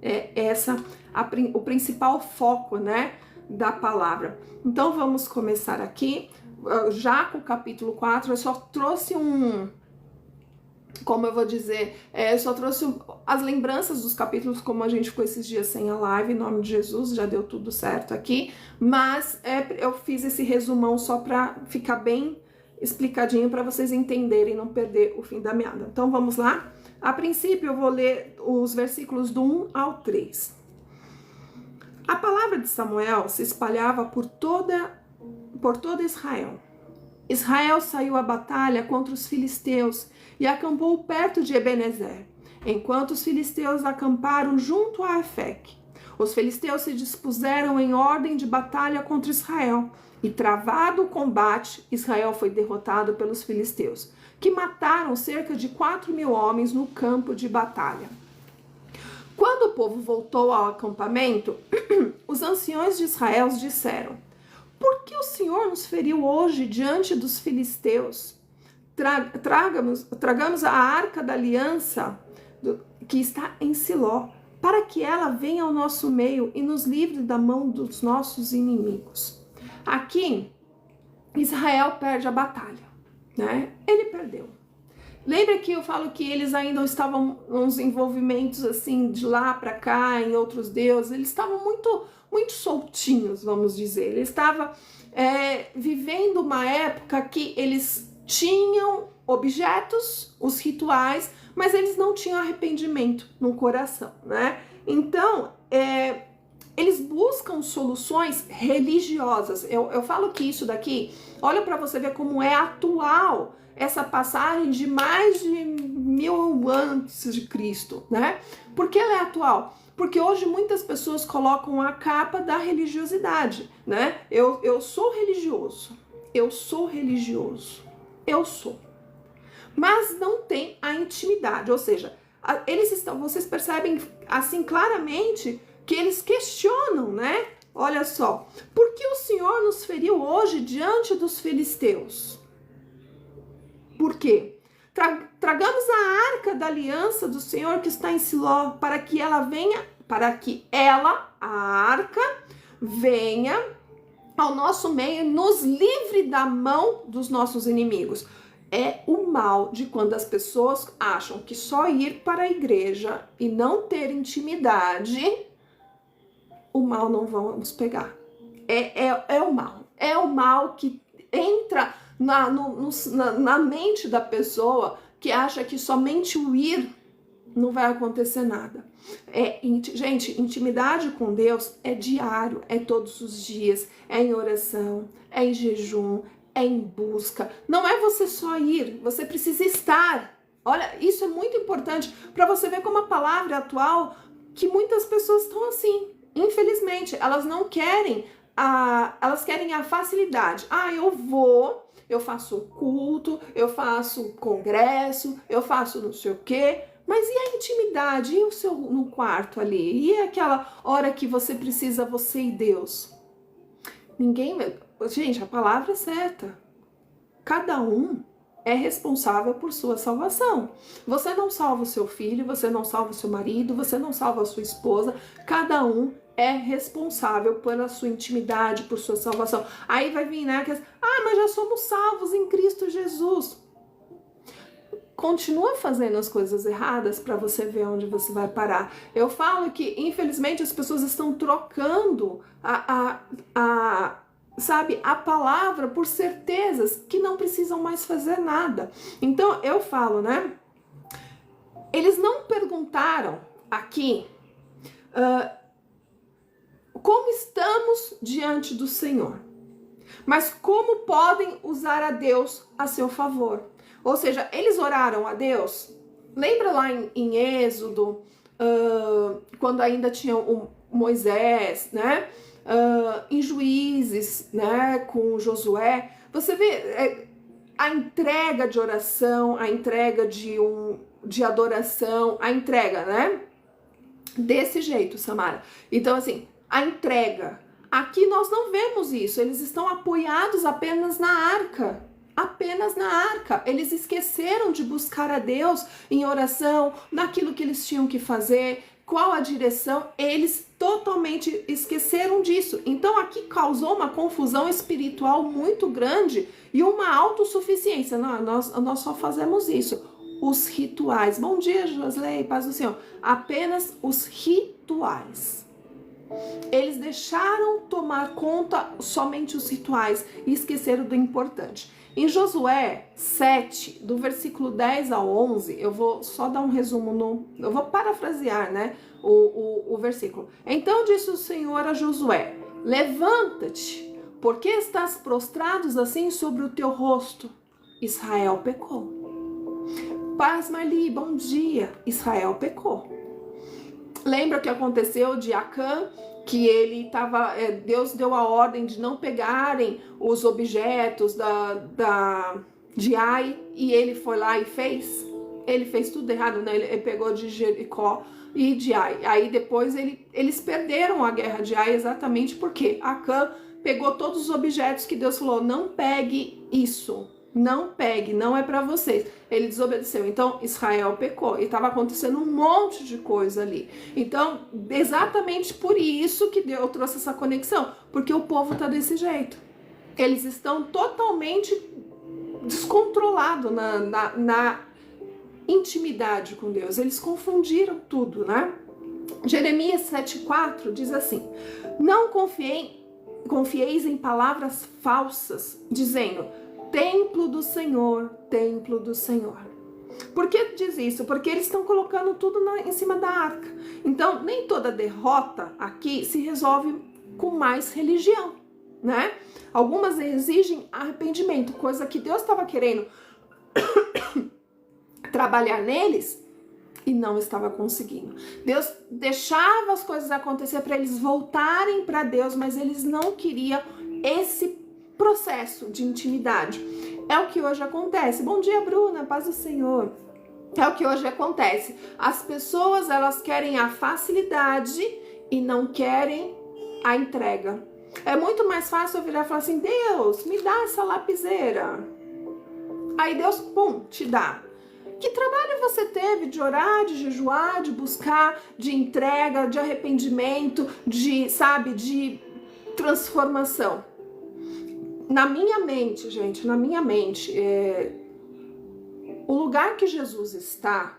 É o principal foco, né, da palavra. Então vamos começar aqui, já com o capítulo 4, eu só trouxe como eu vou dizer, eu só trouxe as lembranças dos capítulos, como a gente ficou esses dias sem a live, em nome de Jesus, já deu tudo certo aqui, mas eu fiz esse resumão só para ficar bem explicadinho, para vocês entenderem e não perder o fim da meada. Então vamos lá? A princípio eu vou ler os versículos do 1 ao 3. A palavra de Samuel se espalhava por toda Israel. Israel saiu à batalha contra os filisteus e acampou perto de Ebenezer, enquanto os filisteus acamparam junto a Afec. Os filisteus se dispuseram em ordem de batalha contra Israel, e travado o combate, Israel foi derrotado pelos filisteus, que mataram cerca de 4.000 homens no campo de batalha. Quando o povo voltou ao acampamento, os anciões de Israel disseram: por que o Senhor nos feriu hoje diante dos filisteus? Tragamos a arca da aliança que está em Siló, para que ela venha ao nosso meio e nos livre da mão dos nossos inimigos. Aqui, Israel perde a batalha, né? Ele perdeu. Lembra que eu falo que eles ainda estavam nos envolvimentos assim, de lá para cá, em outros deuses, eles estavam muito soltinhos, vamos dizer. Eles estavam vivendo uma época que eles tinham objetos, os rituais, mas eles não tinham arrependimento no coração, né? Então, eles buscam soluções religiosas. Eu falo que isso daqui, olha para você ver como é atual essa passagem de mais de 1000 antes de Cristo, né? Por que ela é atual? Porque hoje muitas pessoas colocam a capa da religiosidade, né? Eu sou religioso, eu sou religioso, eu sou. Mas não tem a intimidade, ou seja, vocês percebem assim claramente que eles questionam, né? Olha só, por que o Senhor nos feriu hoje diante dos filisteus? Por quê? Tragamos a arca da aliança do Senhor que está em Siló, para que a arca, venha ao nosso meio e nos livre da mão dos nossos inimigos. É o mal de quando as pessoas acham que só ir para a igreja e não ter intimidade, o mal não vamos pegar. É o mal. É o mal que entra na mente da pessoa, que acha que somente o ir não vai acontecer nada. Gente, intimidade com Deus é diário, é todos os dias, é em oração, é em jejum, é em busca. Não é você só ir, você precisa estar. Olha, isso é muito importante para você ver como a palavra atual, que muitas pessoas estão assim. Infelizmente, elas não querem, elas querem a facilidade. Eu faço culto, eu faço congresso, eu faço não sei o quê, mas e a intimidade? E o seu no quarto ali? E aquela hora que você precisa, você e Deus? Gente, a palavra é certa. Cada um é responsável por sua salvação. Você não salva o seu filho, você não salva o seu marido, você não salva a sua esposa. Cada um é responsável pela sua intimidade, por sua salvação. Aí vai vir, né? Mas já somos salvos em Cristo Jesus. Continua fazendo as coisas erradas para você ver onde você vai parar. Eu falo que, infelizmente, as pessoas estão trocando a palavra por certezas que não precisam mais fazer nada. Então, eu falo, né? Eles não perguntaram aqui como estamos diante do Senhor, mas como podem usar a Deus a seu favor. Ou seja, eles oraram a Deus. Lembra lá em Êxodo, quando ainda tinha o Moisés, né? Em Juízes, né? Com Josué. Você vê a entrega de oração, a entrega de adoração, a entrega, né? Desse jeito, Samara. Então, assim, a entrega. Aqui nós não vemos isso. Eles estão apoiados apenas na arca. Apenas na arca. Eles esqueceram de buscar a Deus em oração, naquilo que eles tinham que fazer, qual a direção, eles totalmente esqueceram disso. Então aqui causou uma confusão espiritual muito grande e uma autossuficiência. Não, nós só fazemos isso. Os rituais. Bom dia, Josley, paz do Senhor. Apenas os rituais. Eles deixaram tomar conta somente os rituais e esqueceram do importante. Em Josué 7, do versículo 10 ao 11, eu vou só dar um resumo, eu vou parafrasear, né, o versículo. Então disse o Senhor a Josué: levanta-te, porque estás prostrado assim sobre o teu rosto. Israel pecou. Paz, Marli, bom dia. Israel pecou. Lembra o que aconteceu de Acã? Que ele estava, Deus deu a ordem de não pegarem os objetos de Ai, e ele foi lá e fez. Ele fez tudo errado, né? Ele pegou de Jericó e de Ai. Aí depois eles perderam a guerra de Ai exatamente porque Acã pegou todos os objetos que Deus falou: não pegue isso. Não pegue, não é para vocês. Ele desobedeceu. Então, Israel pecou. E estava acontecendo um monte de coisa ali. Então, exatamente por isso que Deus trouxe essa conexão. Porque o povo está desse jeito. Eles estão totalmente descontrolados na intimidade com Deus. Eles confundiram tudo, né? Jeremias 7,4 diz assim: não confieis em palavras falsas, dizendo: templo do Senhor, templo do Senhor. Por que diz isso? Porque eles estão colocando tudo em cima da arca. Então, nem toda derrota aqui se resolve com mais religião, né? Algumas exigem arrependimento, coisa que Deus estava querendo trabalhar neles e não estava conseguindo. Deus deixava as coisas acontecer para eles voltarem para Deus, mas eles não queriam esse processo de intimidade. É o que hoje acontece. Bom dia, Bruna, paz do Senhor. É o que hoje acontece. As pessoas, elas querem a facilidade e não querem a entrega. É muito mais fácil eu virar e falar assim: Deus, me dá essa lapiseira. Aí Deus, pum, te dá. Que trabalho você teve de orar, de jejuar, de buscar, de entrega, de arrependimento, de transformação? Na minha mente, gente, o lugar que Jesus está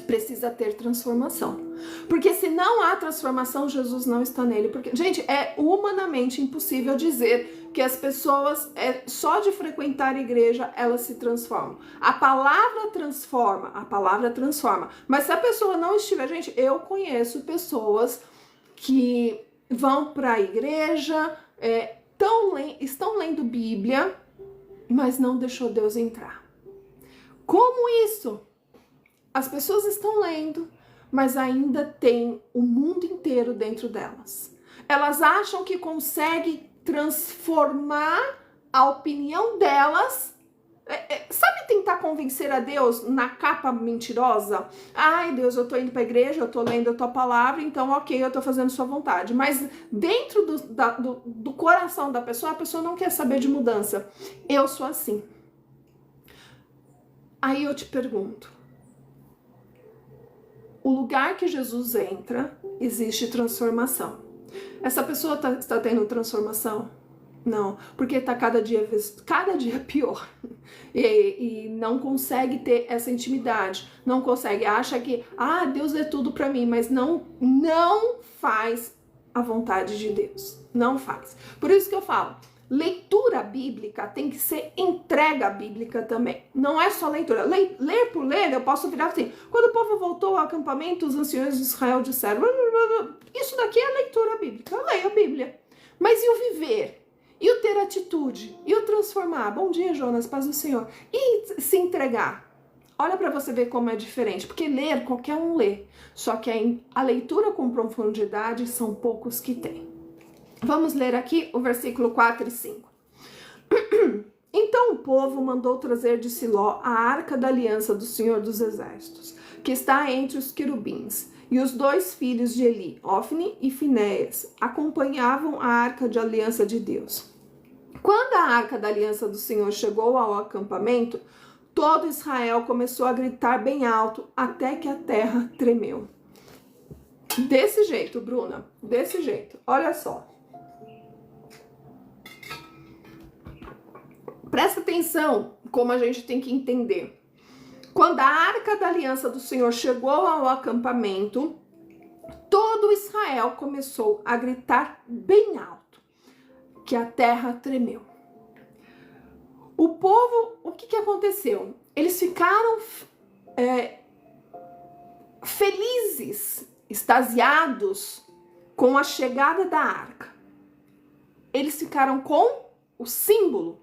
precisa ter transformação. Porque se não há transformação, Jesus não está nele. Porque, gente, é humanamente impossível dizer que as pessoas, só de frequentar a igreja, elas se transformam. A palavra transforma. Mas se a pessoa não estiver... Gente, eu conheço pessoas que vão para a igreja... estão lendo Bíblia, mas não deixou Deus entrar. Como isso? As pessoas estão lendo, mas ainda tem o mundo inteiro dentro delas. Elas acham que conseguem transformar a opinião delas. Sabe tentar convencer a Deus na capa mentirosa? Ai, Deus, eu tô indo pra igreja, eu tô lendo a tua palavra, então ok, eu tô fazendo sua vontade. Mas dentro do coração da pessoa, a pessoa não quer saber de mudança. Eu sou assim. Aí eu te pergunto, o lugar que Jesus entra, existe transformação. Essa pessoa está tendo transformação? Não, porque está cada dia pior e não consegue ter essa intimidade, não consegue, acha que Deus é tudo para mim, mas não faz a vontade de Deus, não faz. Por isso que eu falo, leitura bíblica tem que ser entrega bíblica também, não é só leitura. Ler por ler, eu posso virar assim: quando o povo voltou ao acampamento, os anciões de Israel disseram, isso daqui é leitura bíblica, eu leio a Bíblia. Mas e o viver? E o ter atitude? E o transformar? Bom dia, Jonas, paz do Senhor. E se entregar? Olha para você ver como é diferente, porque ler, qualquer um lê, só que a leitura com profundidade são poucos que têm. Vamos ler aqui o versículo 4 e 5. Então o povo mandou trazer de Siló a arca da aliança do Senhor dos Exércitos, que está entre os querubins. E os 2 filhos de Eli, Ofni e Finéias, acompanhavam a arca de aliança de Deus. Quando a arca da aliança do Senhor chegou ao acampamento, todo Israel começou a gritar bem alto até que a terra tremeu. Desse jeito, Bruna, desse jeito. Olha só. Presta atenção como a gente tem que entender. Quando a Arca da Aliança do Senhor chegou ao acampamento, todo Israel começou a gritar bem alto, que a terra tremeu. O povo, o que aconteceu? Eles ficaram felizes, extasiados com a chegada da arca. Eles ficaram com o símbolo.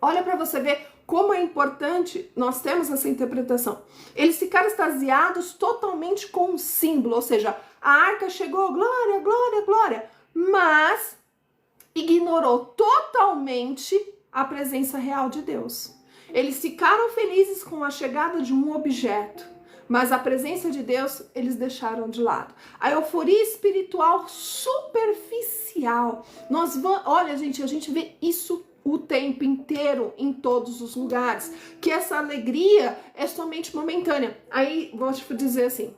Olha para você ver como é importante nós termos essa interpretação. Eles ficaram extasiados totalmente com o símbolo, ou seja, a arca chegou, glória, glória, glória, mas ignorou totalmente a presença real de Deus. Eles ficaram felizes com a chegada de um objeto, mas a presença de Deus eles deixaram de lado. A euforia espiritual superficial. Olha, gente, a gente vê isso o tempo inteiro, em todos os lugares, que essa alegria é somente momentânea. Aí, vou te dizer assim,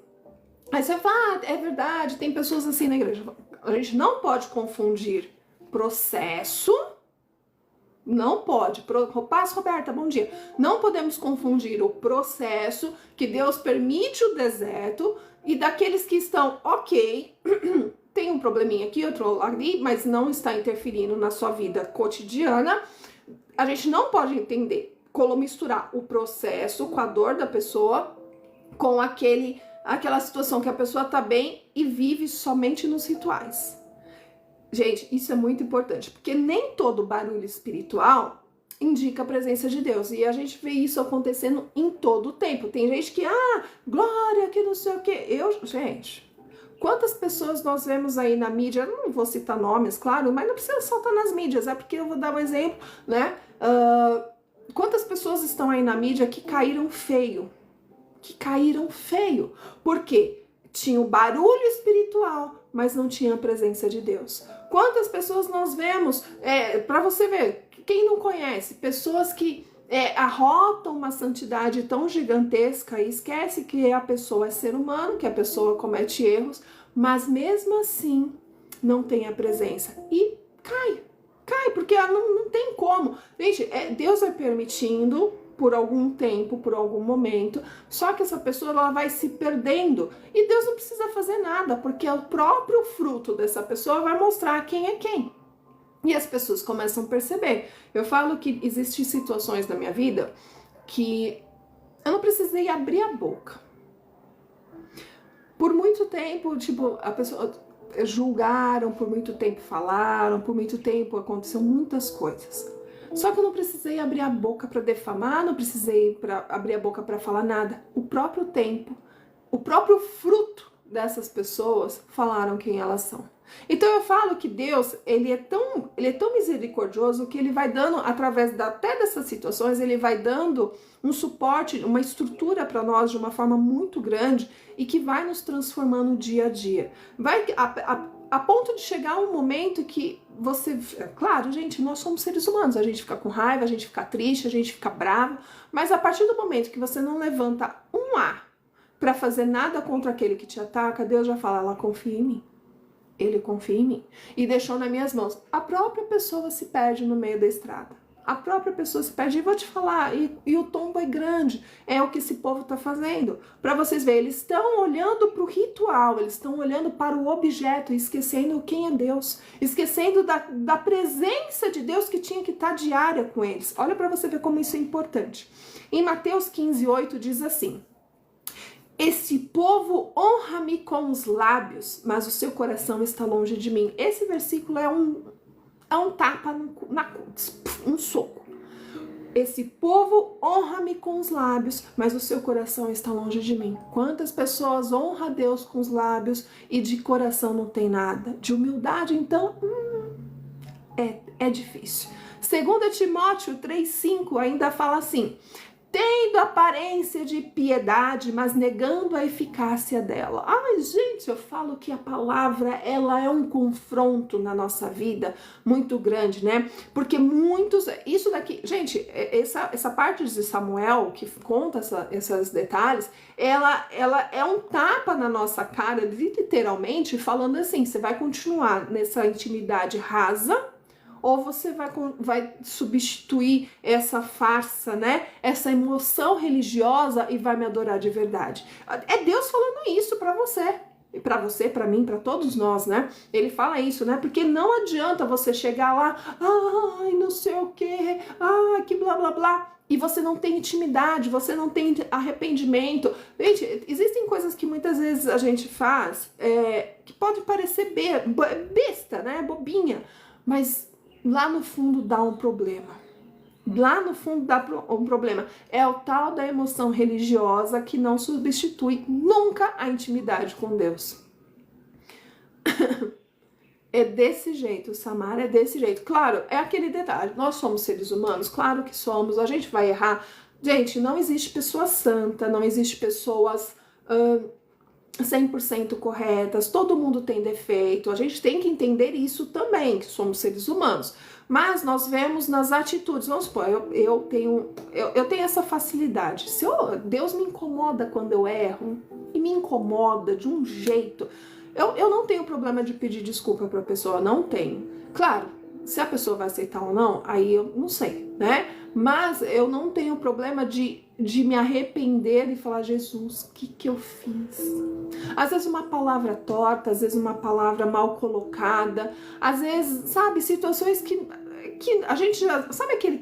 aí você fala, é verdade, tem pessoas assim na igreja. A gente não pode confundir processo, não pode. Paz, Roberta, bom dia. Não podemos confundir o processo que Deus permite o deserto e daqueles que estão, ok, tem um probleminha aqui, outro ali, mas não está interferindo na sua vida cotidiana. A gente não pode entender como misturar o processo com a dor da pessoa, com aquela situação que a pessoa tá bem e vive somente nos rituais. Gente, isso é muito importante, porque nem todo barulho espiritual indica a presença de Deus. E a gente vê isso acontecendo em todo o tempo. Tem gente que, glória, que não sei o quê. Gente, quantas pessoas nós vemos aí na mídia, não vou citar nomes, claro, mas não precisa soltar nas mídias, é porque eu vou dar um exemplo, né? Quantas pessoas estão aí na mídia que caíram feio? Por quê? Tinha o barulho espiritual, mas não tinha a presença de Deus. Quantas pessoas nós vemos, para você ver, quem não conhece, pessoas que arrotam uma santidade tão gigantesca e esquece que a pessoa é ser humano, que a pessoa comete erros, mas mesmo assim não tem a presença e cai, porque não tem como. Gente, Deus vai permitindo por algum tempo, por algum momento, só que essa pessoa ela vai se perdendo e Deus não precisa fazer nada, porque o próprio fruto dessa pessoa vai mostrar quem é quem. E as pessoas começam a perceber. Eu falo que existem situações na minha vida que eu não precisei abrir a boca. Por muito tempo, a pessoa julgaram, por muito tempo falaram, por muito tempo aconteceu muitas coisas. Só que eu não precisei abrir a boca para defamar, não precisei abrir a boca para falar nada. O próprio tempo, o próprio fruto dessas pessoas falaram quem elas são. Então eu falo que Deus, ele é tão misericordioso que ele vai dando, através até dessas situações, ele vai dando um suporte, uma estrutura para nós de uma forma muito grande e que vai nos transformando dia a dia. Vai a ponto de chegar um momento que você... Claro, gente, nós somos seres humanos, a gente fica com raiva, a gente fica triste, a gente fica bravo, mas a partir do momento que você não levanta um ar para fazer nada contra aquele que te ataca, Deus já fala, ela confia em mim. Ele confia em mim. E deixou nas minhas mãos. A própria pessoa se perde no meio da estrada. A própria pessoa se perde. E vou te falar, e o tombo é grande. É o que esse povo está fazendo. Para vocês verem, eles estão olhando para o ritual, eles estão olhando para o objeto, esquecendo quem é Deus. Esquecendo da presença de Deus que tinha que estar diária com eles. Olha para você ver como isso é importante. Em Mateus 15:8 diz assim: esse povo honra-me com os lábios, mas o seu coração está longe de mim. Esse versículo é um tapa um soco. Esse povo honra-me com os lábios, mas o seu coração está longe de mim. Quantas pessoas honram a Deus com os lábios e de coração não tem nada? De humildade, então, é difícil. 2 Timóteo 3,5 ainda fala assim: tendo aparência de piedade, mas negando a eficácia dela. Ai, gente, eu falo que a palavra, ela é um confronto na nossa vida muito grande, né? Porque muitos, isso daqui, gente, essa parte de Samuel, que conta esses detalhes, ela é um tapa na nossa cara, literalmente, falando assim, você vai continuar nessa intimidade rasa, ou você vai substituir essa farsa, né? Essa emoção religiosa e vai me adorar de verdade. É Deus falando isso pra você. E pra você, pra mim, pra todos nós, né? Ele fala isso, né? Porque não adianta você chegar lá, ai, não sei o quê, ai, que blá blá blá. E você não tem intimidade, você não tem arrependimento. Gente, existem coisas que muitas vezes a gente faz que pode parecer besta, né? Bobinha. Mas lá no fundo dá um problema. Lá no fundo dá um problema. É o tal da emoção religiosa que não substitui nunca a intimidade com Deus. É desse jeito, Samara, é desse jeito. Claro, é aquele detalhe. Nós somos seres humanos, claro que somos, a gente vai errar. Gente, não existe pessoa santa, não existe pessoas 100% corretas, todo mundo tem defeito, a gente tem que entender isso também, que somos seres humanos, mas nós vemos nas atitudes, vamos supor, eu tenho essa facilidade, Deus me incomoda quando eu erro, e me incomoda de um jeito, eu não tenho problema de pedir desculpa para a pessoa, não tenho, claro, se a pessoa vai aceitar ou não, aí eu não sei, né, mas eu não tenho problema de me arrepender e falar, Jesus, o que eu fiz? Às vezes uma palavra torta, às vezes uma palavra mal colocada, às vezes, sabe, situações que a gente já, sabe aquele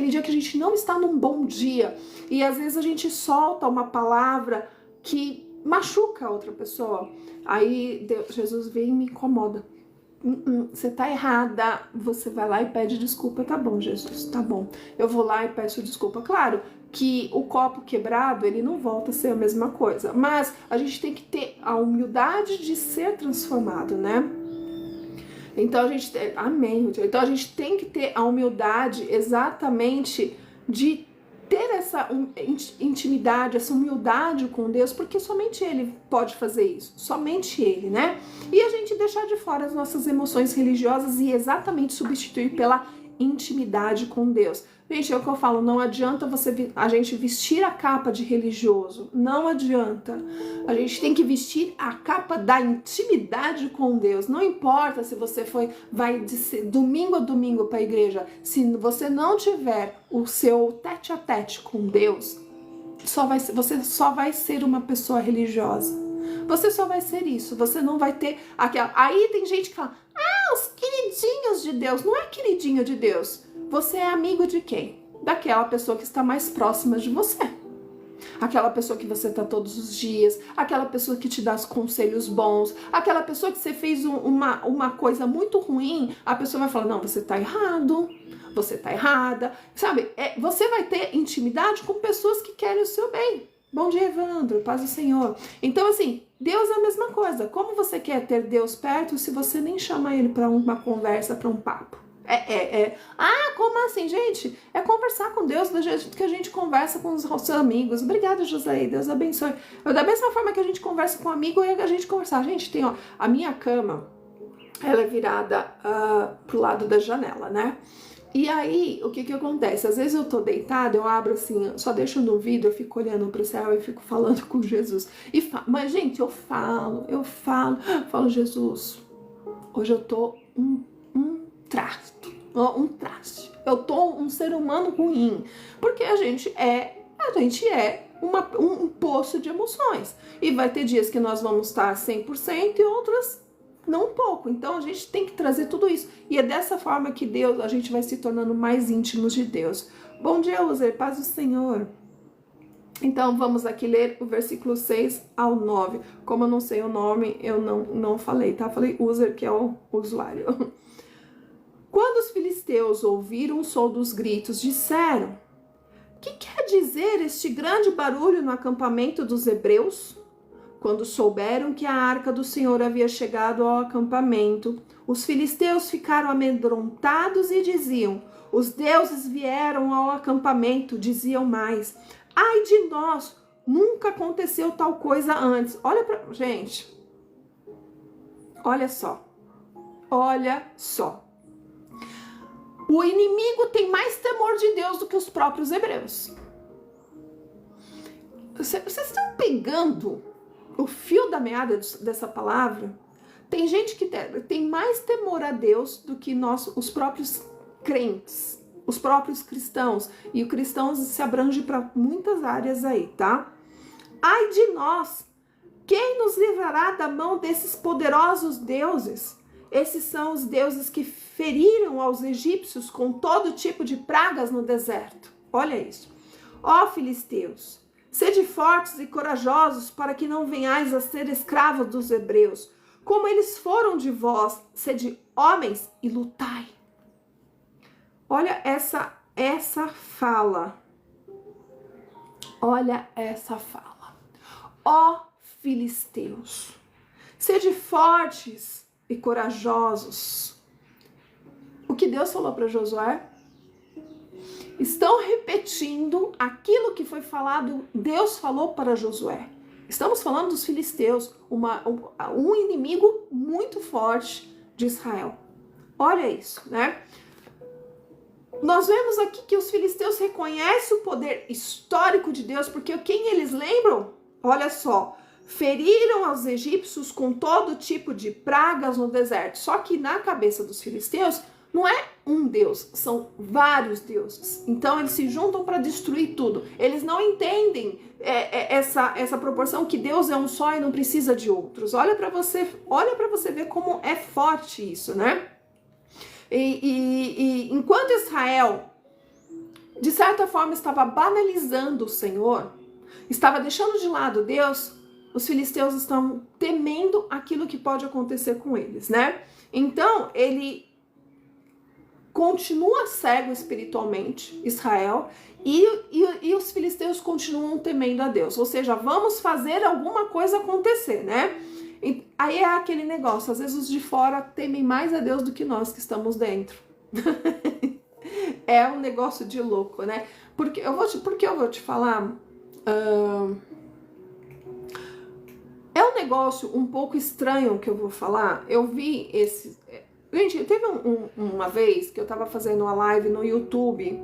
dia que a gente não está num bom dia e às vezes a gente solta uma palavra que machuca a outra pessoa, aí Jesus vem e me incomoda. Você tá errada, você vai lá e pede desculpa, tá bom, Jesus, tá bom, eu vou lá e peço desculpa, claro que o copo quebrado, ele não volta a ser a mesma coisa, mas a gente tem que ter a humildade de ser transformado, né? Então a gente, amém, então a gente tem que ter a humildade exatamente de ter essa intimidade, essa humildade com Deus, porque somente Ele pode fazer isso, somente Ele, né? E a gente deixar de fora as nossas emoções religiosas e exatamente substituir pela intimidade com Deus. Gente, é o que eu falo, não adianta a gente vestir a capa de religioso, não adianta. A gente tem que vestir a capa da intimidade com Deus. Não importa se você vai de domingo a domingo para a igreja, se você não tiver o seu tete a tete com Deus, você só vai ser uma pessoa religiosa. Você só vai ser isso, você não vai ter aquela... Aí tem gente que fala, os queridinhos de Deus. Não é queridinho de Deus. Você é amigo de quem? Daquela pessoa que está mais próxima de você. Aquela pessoa que você está todos os dias, aquela pessoa que te dá os conselhos bons, aquela pessoa que você fez uma coisa muito ruim, a pessoa vai falar, não, você está errado, você está errada, sabe? Você vai ter intimidade com pessoas que querem o seu bem. Bom dia, Evandro, paz do Senhor. Então, assim, Deus é a mesma coisa. Como você quer ter Deus perto se você nem chama Ele para uma conversa, para um papo? Como assim, gente? É conversar com Deus do jeito que a gente conversa com os nossos amigos. Obrigada, José, Deus abençoe. Da mesma forma que a gente conversa com um amigo, é a gente conversar. Gente, tem, ó, a minha cama, ela é virada pro lado da janela, né? E aí, o que acontece? Às vezes eu tô deitada, eu abro assim, só deixo no vidro, eu fico olhando pro céu e fico falando com Jesus. Mas, gente, eu falo, Jesus, hoje eu tô um traste. Eu tô um ser humano ruim. Porque a gente é um poço de emoções. E vai ter dias que nós vamos estar 100% e outras não um pouco. Então a gente tem que trazer tudo isso. E é dessa forma que a gente vai se tornando mais íntimos de Deus. Bom dia, Uzer, paz do Senhor. Então vamos aqui ler o versículo 6 ao 9. Como eu não sei o nome, eu não falei, tá? Falei Uzer, que é o usuário. Quando os filisteus ouviram o som dos gritos, disseram: que quer dizer este grande barulho no acampamento dos hebreus? Quando souberam que a arca do Senhor havia chegado ao acampamento, os filisteus ficaram amedrontados e diziam: Os deuses vieram ao acampamento, diziam mais. Ai de nós, nunca aconteceu tal coisa antes. Olha pra... Gente, olha só. Olha só. O inimigo tem mais temor de Deus do que os próprios hebreus. Vocês estão pegando o fio da meada dessa palavra? Tem gente que tem mais temor a Deus do que nós, os próprios crentes, os próprios cristãos. E o cristão se abrange para muitas áreas aí, tá? Ai de nós! Quem nos livrará da mão desses poderosos deuses? Esses são os deuses que feriram aos egípcios com todo tipo de pragas no deserto. Olha isso. Ó filisteus, sede fortes e corajosos para que não venhais a ser escravos dos hebreus. Como eles foram de vós, sede homens e lutai. Olha essa fala. Olha essa fala. Ó filisteus, sede fortes e corajosos. O que Deus falou para Josué? Estão repetindo aquilo que foi falado, Deus falou para Josué. Estamos falando dos filisteus, um inimigo muito forte de Israel. Olha isso, né? Nós vemos aqui que os filisteus reconhecem o poder histórico de Deus, porque quem eles lembram? Olha só, feriram aos egípcios com todo tipo de pragas no deserto. Só que na cabeça dos filisteus não é um Deus, são vários deuses. Então eles se juntam para destruir tudo. Eles não entendem essa proporção que Deus é um só e não precisa de outros. Olha para você ver como é forte isso, né? E enquanto Israel, de certa forma, estava banalizando o Senhor, estava deixando de lado Deus, os filisteus estão temendo aquilo que pode acontecer com eles, né? Então, ele continua cego espiritualmente, Israel, e os filisteus continuam temendo a Deus. Ou seja, vamos fazer alguma coisa acontecer, né? E aí é aquele negócio, às vezes os de fora temem mais a Deus do que nós que estamos dentro. É um negócio de louco, né? Porque eu vou te falar... É um negócio um pouco estranho que eu vou falar. Eu vi esse... Gente, teve uma vez que eu tava fazendo uma live no YouTube,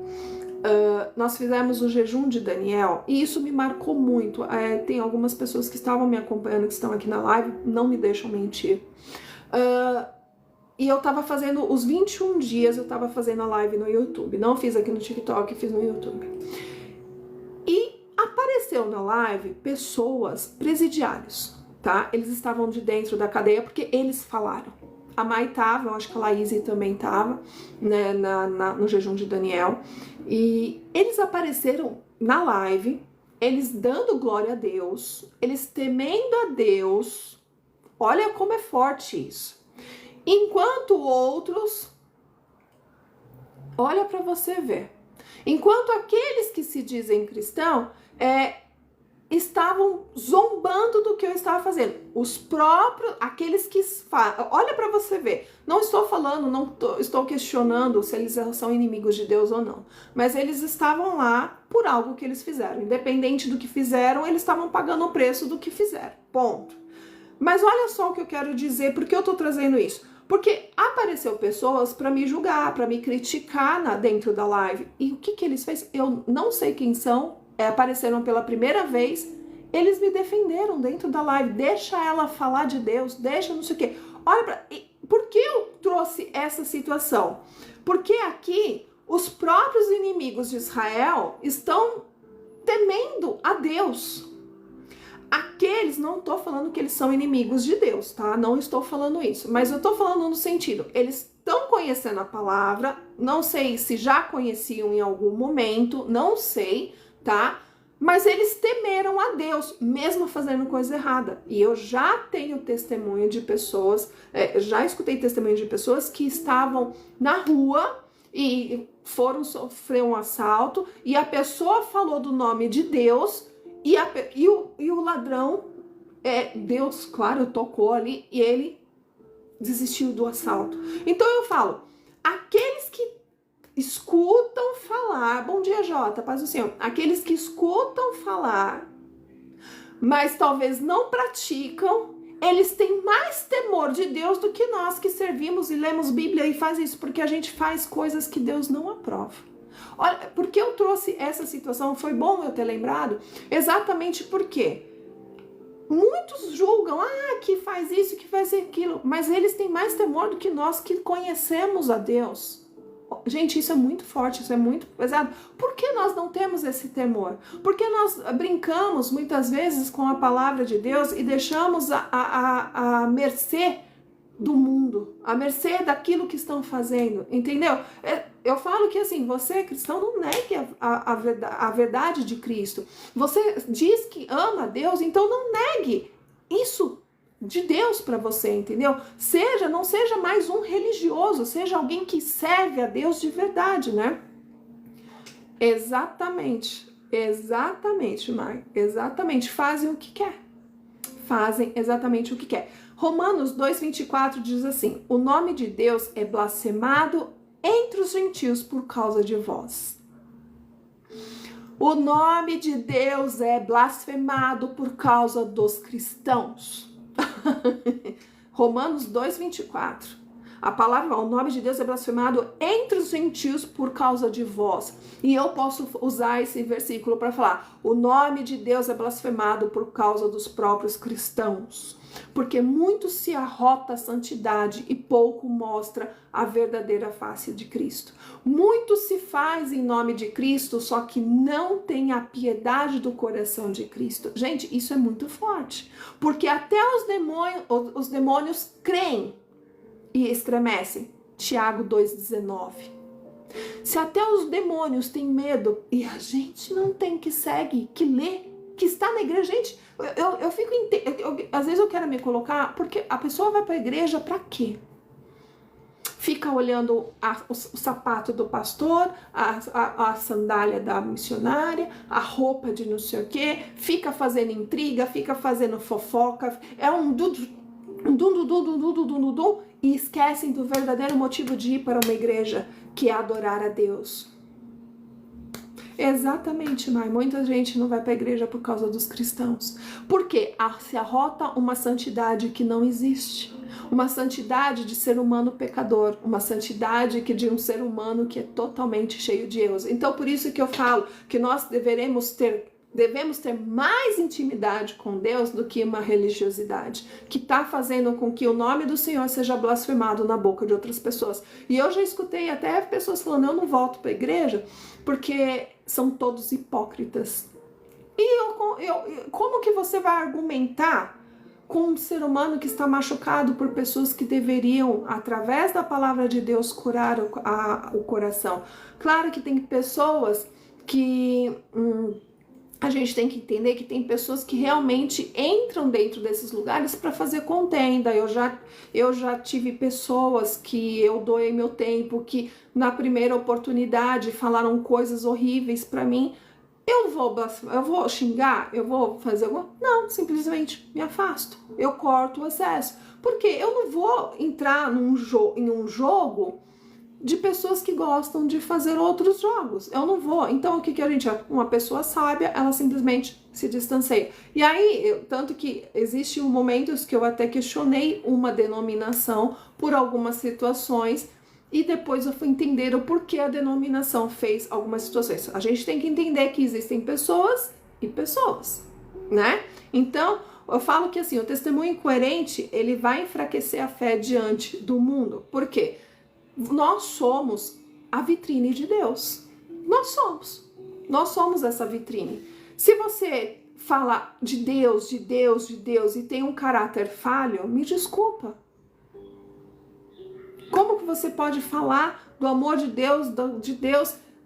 nós fizemos o jejum de Daniel, e isso me marcou muito. Tem algumas pessoas que estavam me acompanhando, que estão aqui na live, não me deixam mentir. E eu tava fazendo os 21 dias, eu tava fazendo a live no YouTube. Não fiz aqui no TikTok, fiz no YouTube. E apareceu na live pessoas, presidiários, tá? Eles estavam de dentro da cadeia porque eles falaram. A Mai tava, eu acho que a Laís também tava, né, no jejum de Daniel. E eles apareceram na live, eles dando glória a Deus, eles temendo a Deus. Olha como é forte isso. Enquanto outros, olha para você ver, enquanto aqueles que se dizem cristão estavam zombando do que eu estava fazendo. Os próprios, aqueles que olha para você ver, não estou falando, estou questionando se eles são inimigos de Deus ou não, mas eles estavam lá por algo que eles fizeram, independente do que fizeram, eles estavam pagando o preço do que fizeram, ponto. Mas olha só o que eu quero dizer, por que eu tô trazendo isso? Porque apareceu pessoas para me julgar, para me criticar dentro da live, e o que eles fez? Eu não sei quem são, apareceram pela primeira vez, eles me defenderam dentro da live, deixa ela falar de Deus, deixa não sei o quê. Olha, por que eu trouxe essa situação? Porque aqui os próprios inimigos de Israel estão temendo a Deus. Aqueles, não estou falando que eles são inimigos de Deus, tá? Não estou falando isso, mas eu estou falando no sentido, eles estão conhecendo a palavra, não sei se já conheciam em algum momento, não sei, tá? Mas eles temeram a Deus, mesmo fazendo coisa errada. E eu já tenho testemunho de pessoas, já escutei testemunho de pessoas que estavam na rua e foram sofrer um assalto e a pessoa falou do nome de Deus e o ladrão, Deus, claro, tocou ali e ele desistiu do assalto. Então eu falo, aqueles que escutam falar, bom dia Jota, paz do Senhor, aqueles que escutam falar, mas talvez não praticam, eles têm mais temor de Deus do que nós que servimos e lemos Bíblia e faz isso, porque a gente faz coisas que Deus não aprova. Olha, porque eu trouxe essa situação, foi bom eu ter lembrado, exatamente porque muitos julgam, que faz isso, que faz aquilo, mas eles têm mais temor do que nós que conhecemos a Deus. Gente, isso é muito forte, isso é muito pesado. Por que nós não temos esse temor? Porque nós brincamos muitas vezes com a palavra de Deus e deixamos a mercê do mundo, a mercê daquilo que estão fazendo, entendeu? Eu falo que assim, você cristão não negue a verdade de Cristo. Você diz que ama a Deus, então não negue isso de Deus para você, entendeu? Não seja mais um religioso, seja alguém que serve a Deus de verdade, né? Exatamente, Mai, exatamente, fazem o que quer. Fazem exatamente o que quer. Romanos 2:24 diz assim: o nome de Deus é blasfemado entre os gentios por causa de vós. O nome de Deus é blasfemado por causa dos cristãos. Romanos 2:24. A palavra, o nome de Deus é blasfemado entre os gentios por causa de vós. E eu posso usar esse versículo para falar: o nome de Deus é blasfemado por causa dos próprios cristãos. Porque muito se arrota a santidade e pouco mostra a verdadeira face de Cristo. Muito se faz em nome de Cristo, só que não tem a piedade do coração de Cristo. Gente, isso é muito forte. Porque até os demônios creem e estremecem. Tiago 2,19. Se até os demônios têm medo e a gente não tem, que segue, que lê, que está na igreja, gente, eu fico, às vezes eu quero me colocar, porque a pessoa vai para a igreja para quê? Fica olhando o sapato do pastor, a sandália da missionária, a roupa de não sei o quê, fica fazendo intriga, fica fazendo fofoca, é um dum e esquecem do verdadeiro motivo de ir para uma igreja, que é adorar a Deus. Exatamente, Mai. Muita gente não vai para a igreja por causa dos cristãos. Porque se arrota uma santidade que não existe. Uma santidade de ser humano pecador. Uma santidade de um ser humano que é totalmente cheio de erros. Então, por isso que eu falo que nós devemos ter mais intimidade com Deus do que uma religiosidade, que está fazendo com que o nome do Senhor seja blasfemado na boca de outras pessoas. E eu já escutei até pessoas falando: eu não volto para a igreja porque são todos hipócritas. E como que você vai argumentar com um ser humano que está machucado por pessoas que deveriam, através da palavra de Deus, curar o coração? Claro que tem pessoas que... a gente tem que entender que tem pessoas que realmente entram dentro desses lugares para fazer contenda. Eu já tive pessoas que eu doei meu tempo, que na primeira oportunidade falaram coisas horríveis para mim. Eu vou xingar? Eu vou fazer alguma... Não, simplesmente me afasto. Eu corto o acesso. Porque eu não vou entrar em um jogo de pessoas que gostam de fazer outros jogos. Eu não vou. Então, o que a gente... Uma pessoa sábia, ela simplesmente se distancia. E aí, tanto que existem momentos que eu até questionei uma denominação por algumas situações, e depois eu fui entender o porquê a denominação fez algumas situações. A gente tem que entender que existem pessoas e pessoas, né? Então, eu falo que assim, o testemunho incoerente, ele vai enfraquecer a fé diante do mundo. Por quê? Nós somos a vitrine de Deus. Nós somos essa vitrine. Se você fala de Deus e tem um caráter falho, me desculpa. Como que você pode falar do amor de Deus,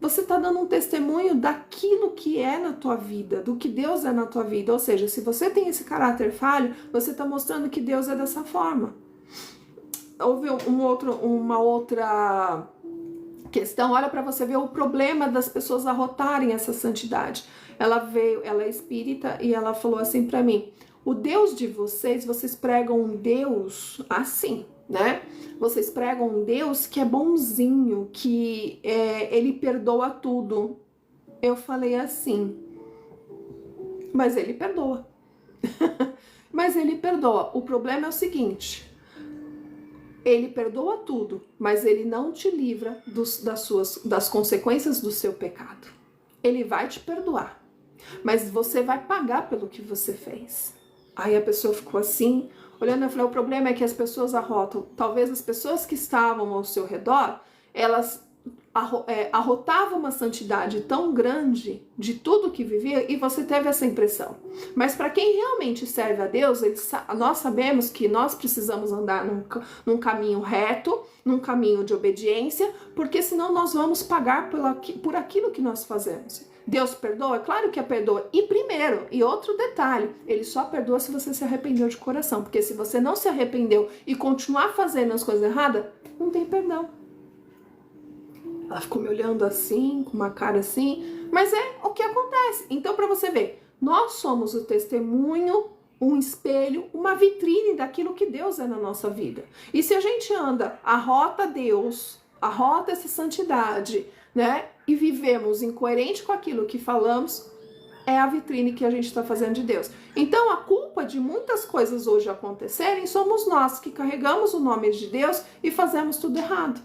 Você está dando um testemunho daquilo que é na tua vida, do que Deus é na tua vida. Ou seja, se você tem esse caráter falho, você está mostrando que Deus é dessa forma. Houve uma outra questão, olha para você ver o problema das pessoas arrotarem essa santidade. Ela é espírita e ela falou assim para mim: O Deus de vocês pregam um Deus assim, né? Vocês pregam um Deus que é bonzinho, que ele perdoa tudo. Eu falei assim, mas ele perdoa. Mas ele perdoa. O problema é o seguinte, ele perdoa tudo, mas ele não te livra das consequências do seu pecado. Ele vai te perdoar, mas você vai pagar pelo que você fez. Aí a pessoa ficou assim, olhando, eu falei, o problema é que as pessoas arrotam. Talvez as pessoas que estavam ao seu redor, elas arrotavam uma santidade tão grande de tudo que vivia e você teve essa impressão. Mas para quem realmente serve a Deus, nós sabemos que nós precisamos andar num caminho reto, num caminho de obediência, porque senão nós vamos pagar por aquilo que nós fazemos. Deus perdoa? Claro que perdoa. E outro detalhe, ele só perdoa se você se arrependeu de coração, porque se você não se arrependeu e continuar fazendo as coisas erradas, não tem perdão. Ela ficou me olhando assim, com uma cara assim, mas é o que acontece. Então, para você ver, nós somos o testemunho, um espelho, uma vitrine daquilo que Deus é na nossa vida. E se a gente arrota Deus, arrota essa santidade, né? E vivemos incoerente com aquilo que falamos, é a vitrine que a gente está fazendo de Deus. Então, a culpa de muitas coisas hoje acontecerem somos nós que carregamos o nome de Deus e fazemos tudo errado.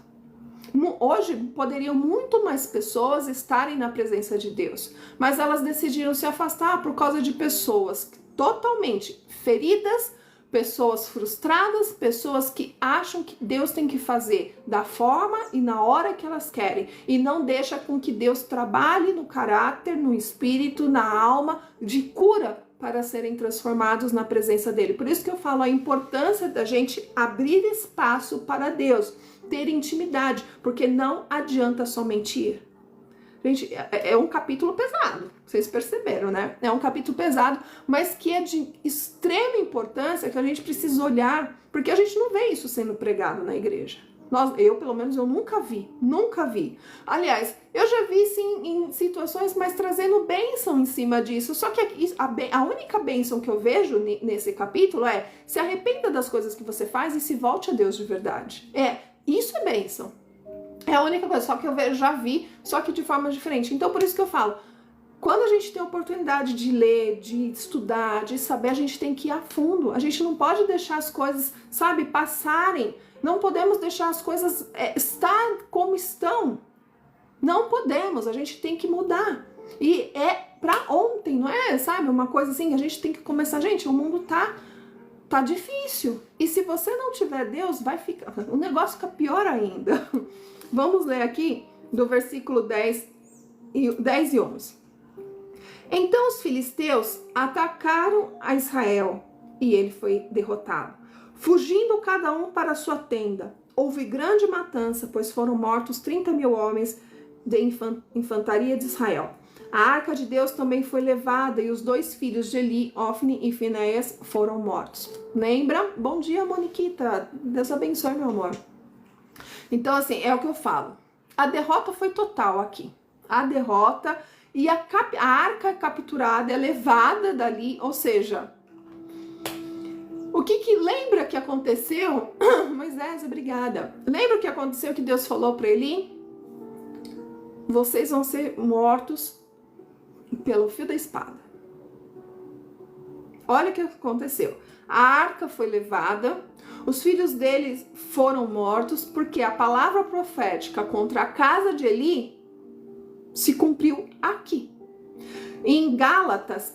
Hoje poderiam muito mais pessoas estarem na presença de Deus, mas elas decidiram se afastar por causa de pessoas totalmente feridas, pessoas frustradas, pessoas que acham que Deus tem que fazer da forma e na hora que elas querem e não deixa com que Deus trabalhe no caráter, no espírito, na alma de cura para serem transformados na presença dele. Por isso que eu falo a importância da gente abrir espaço para Deus, ter intimidade, porque não adianta somente ir. Gente, é um capítulo pesado, vocês perceberam, né? É um capítulo pesado, mas que é de extrema importância, que a gente precisa olhar, porque a gente não vê isso sendo pregado na igreja. Eu, pelo menos, eu nunca vi. Aliás, eu já vi sim em situações, mas trazendo bênção em cima disso. Só que a única bênção que eu vejo nesse capítulo é: se arrependa das coisas que você faz e se volte a Deus de verdade. Isso é bênção. É a única coisa, só que eu já vi, só que de forma diferente. Então, por isso que eu falo, quando a gente tem a oportunidade de ler, de estudar, de saber, a gente tem que ir a fundo. A gente não pode deixar as coisas, sabe, passarem. Não podemos deixar as coisas estar como estão. Não podemos, a gente tem que mudar. E é pra ontem, não é, sabe, uma coisa assim, a gente tem que começar. Gente, o mundo tá difícil. E se você não tiver Deus, o negócio fica pior ainda. Vamos ler aqui do versículo 10 e 11. Então os filisteus atacaram a Israel e ele foi derrotado, fugindo cada um para sua tenda. Houve grande matança, pois foram mortos 30.000 homens de infantaria de Israel. A arca de Deus também foi levada e os 2 filhos de Eli, Ofni e Finéias, foram mortos. Lembra? Bom dia, Moniquita. Deus abençoe, meu amor. Então, assim, é o que eu falo. A derrota foi total aqui. A derrota e a arca capturada é levada dali, ou seja, o que lembra que aconteceu? Moisés, obrigada. Lembra o que aconteceu que Deus falou para Eli? Vocês vão ser mortos pelo fio da espada. Olha o que aconteceu. A arca foi levada, os filhos deles foram mortos, porque a palavra profética contra a casa de Eli se cumpriu aqui. Em Gálatas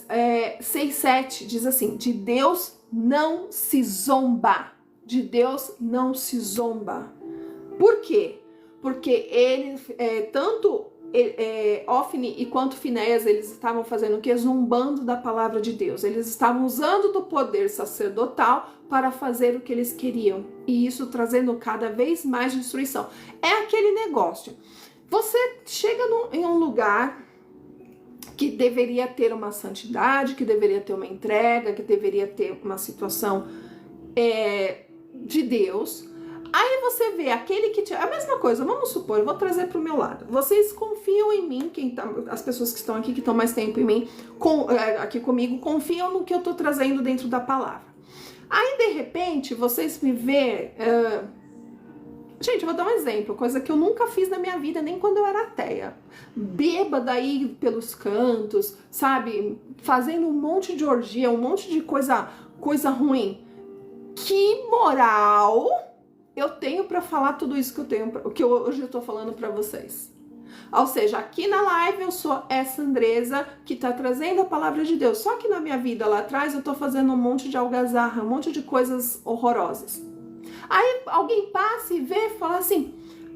6:7 diz assim: de Deus não se zomba. De Deus não se zomba. Por quê? Porque ele, tanto Ofni e quanto Finéias, eles estavam fazendo o quê? Zombando da palavra de Deus. Eles estavam usando do poder sacerdotal para fazer o que eles queriam. E isso trazendo cada vez mais destruição. É aquele negócio. Você chega em um lugar que deveria ter uma santidade, que deveria ter uma entrega, que deveria ter uma situação de Deus. Aí você vê aquele que... A mesma coisa, vamos supor, eu vou trazer para o meu lado. Vocês confiam em mim, as pessoas que estão aqui, que estão mais tempo em mim, aqui comigo, confiam no que eu estou trazendo dentro da palavra. Aí, de repente, vocês me vê... Gente, eu vou dar um exemplo, coisa que eu nunca fiz na minha vida, nem quando eu era ateia. Bêbada aí pelos cantos, sabe? Fazendo um monte de orgia, um monte de coisa ruim. Que moral eu tenho para falar tudo isso que eu tenho, que hoje eu tô falando para vocês? Ou seja, aqui na live eu sou essa Andresa que tá trazendo a palavra de Deus. Só que na minha vida lá atrás eu tô fazendo um monte de algazarra, um monte de coisas horrorosas. Aí alguém passa e vê e fala assim: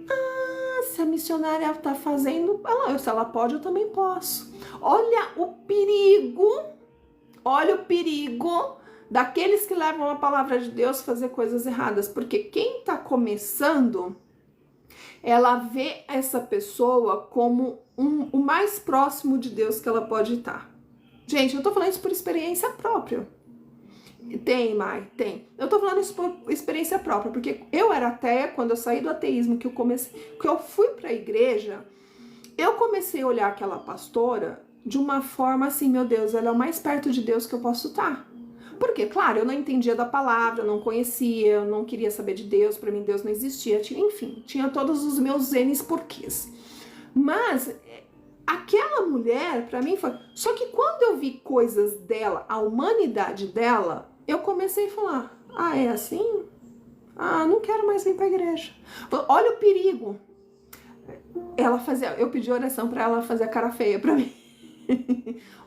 ah, se a missionária tá fazendo, se ela pode, eu também posso. Olha o perigo daqueles que levam a palavra de Deus fazer coisas erradas. Porque quem tá começando, ela vê essa pessoa como o mais próximo de Deus que ela pode estar. Gente, eu tô falando isso por experiência própria. Tem, Mai, tem. Eu tô falando isso por experiência própria, porque eu era ateia, quando eu saí do ateísmo, que eu fui pra igreja, eu comecei a olhar aquela pastora de uma forma assim, meu Deus, ela é o mais perto de Deus que eu posso estar. Porque, claro, eu não entendia da palavra, eu não conhecia, eu não queria saber de Deus, pra mim Deus não existia, enfim, tinha todos os meus N's porquês. Mas aquela mulher, pra mim, foi... Só que quando eu vi coisas dela, a humanidade dela, eu comecei a falar: ah, é assim? Ah, não quero mais vir pra igreja. Olha o perigo. Eu pedi oração pra ela fazer a cara feia pra mim.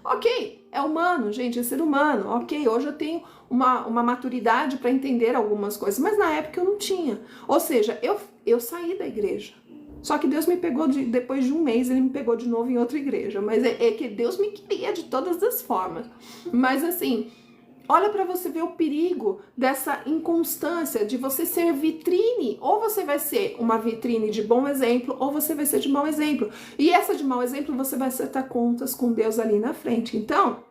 Ok, é humano, gente, é ser humano. Ok, hoje eu tenho uma maturidade pra entender algumas coisas, mas na época eu não tinha. Ou seja, eu saí da igreja. Só que Deus me pegou, depois de um mês, ele me pegou de novo em outra igreja. Mas é que Deus me queria de todas as formas. Mas assim, olha para você ver o perigo dessa inconstância, de você ser vitrine. Ou você vai ser uma vitrine de bom exemplo, ou você vai ser de mau exemplo. E essa de mau exemplo, você vai acertar contas com Deus ali na frente. Então,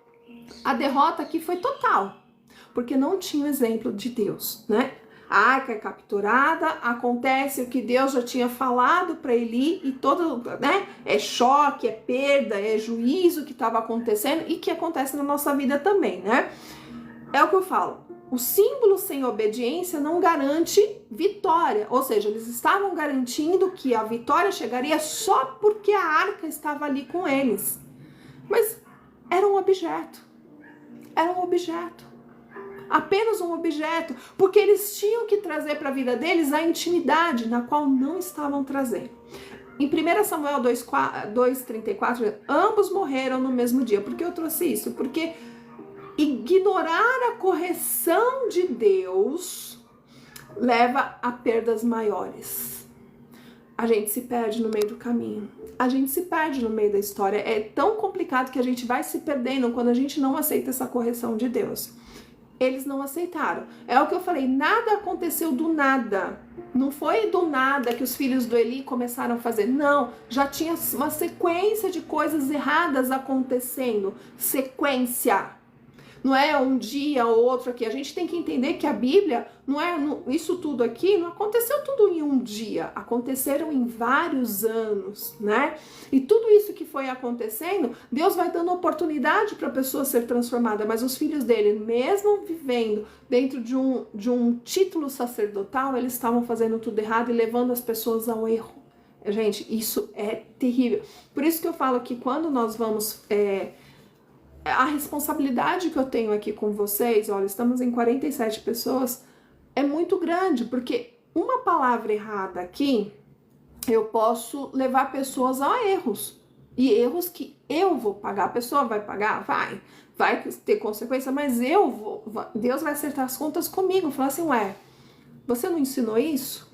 a derrota aqui foi total. Porque não tinha o exemplo de Deus, né? A arca é capturada, acontece o que Deus já tinha falado para Eli e todo, né? É choque, é perda, é juízo que estava acontecendo e que acontece na nossa vida também, né? É o que eu falo. O símbolo sem obediência não garante vitória. Ou seja, eles estavam garantindo que a vitória chegaria só porque a arca estava ali com eles. Mas era um objeto. Era um objeto. Apenas um objeto, porque eles tinham que trazer para a vida deles a intimidade, na qual não estavam trazendo. Em 1 Samuel 2:34, ambos morreram no mesmo dia. Por que eu trouxe isso? Porque ignorar a correção de Deus leva a perdas maiores. A gente se perde no meio do caminho. A gente se perde no meio da história. É tão complicado que a gente vai se perdendo quando a gente não aceita essa correção de Deus. Eles não aceitaram. É o que eu falei, nada aconteceu do nada. Não foi do nada que os filhos do Eli começaram a fazer. Não, já tinha uma sequência de coisas erradas acontecendo. Sequência. Não é um dia ou outro aqui. A gente tem que entender que a Bíblia, isso tudo aqui, não aconteceu tudo em um dia. Aconteceram em vários anos, né? E tudo isso que foi acontecendo, Deus vai dando oportunidade para a pessoa ser transformada. Mas os filhos dele, mesmo vivendo dentro de um título sacerdotal, eles estavam fazendo tudo errado e levando as pessoas ao erro. Gente, isso é terrível. Por isso que eu falo que quando nós vamos... a responsabilidade que eu tenho aqui com vocês, olha, estamos em 47 pessoas, é muito grande, porque uma palavra errada aqui, eu posso levar pessoas a erros, e erros que eu vou pagar. A pessoa vai pagar? Vai ter consequência, mas Deus vai acertar as contas comigo, falar assim: ué, você não ensinou isso?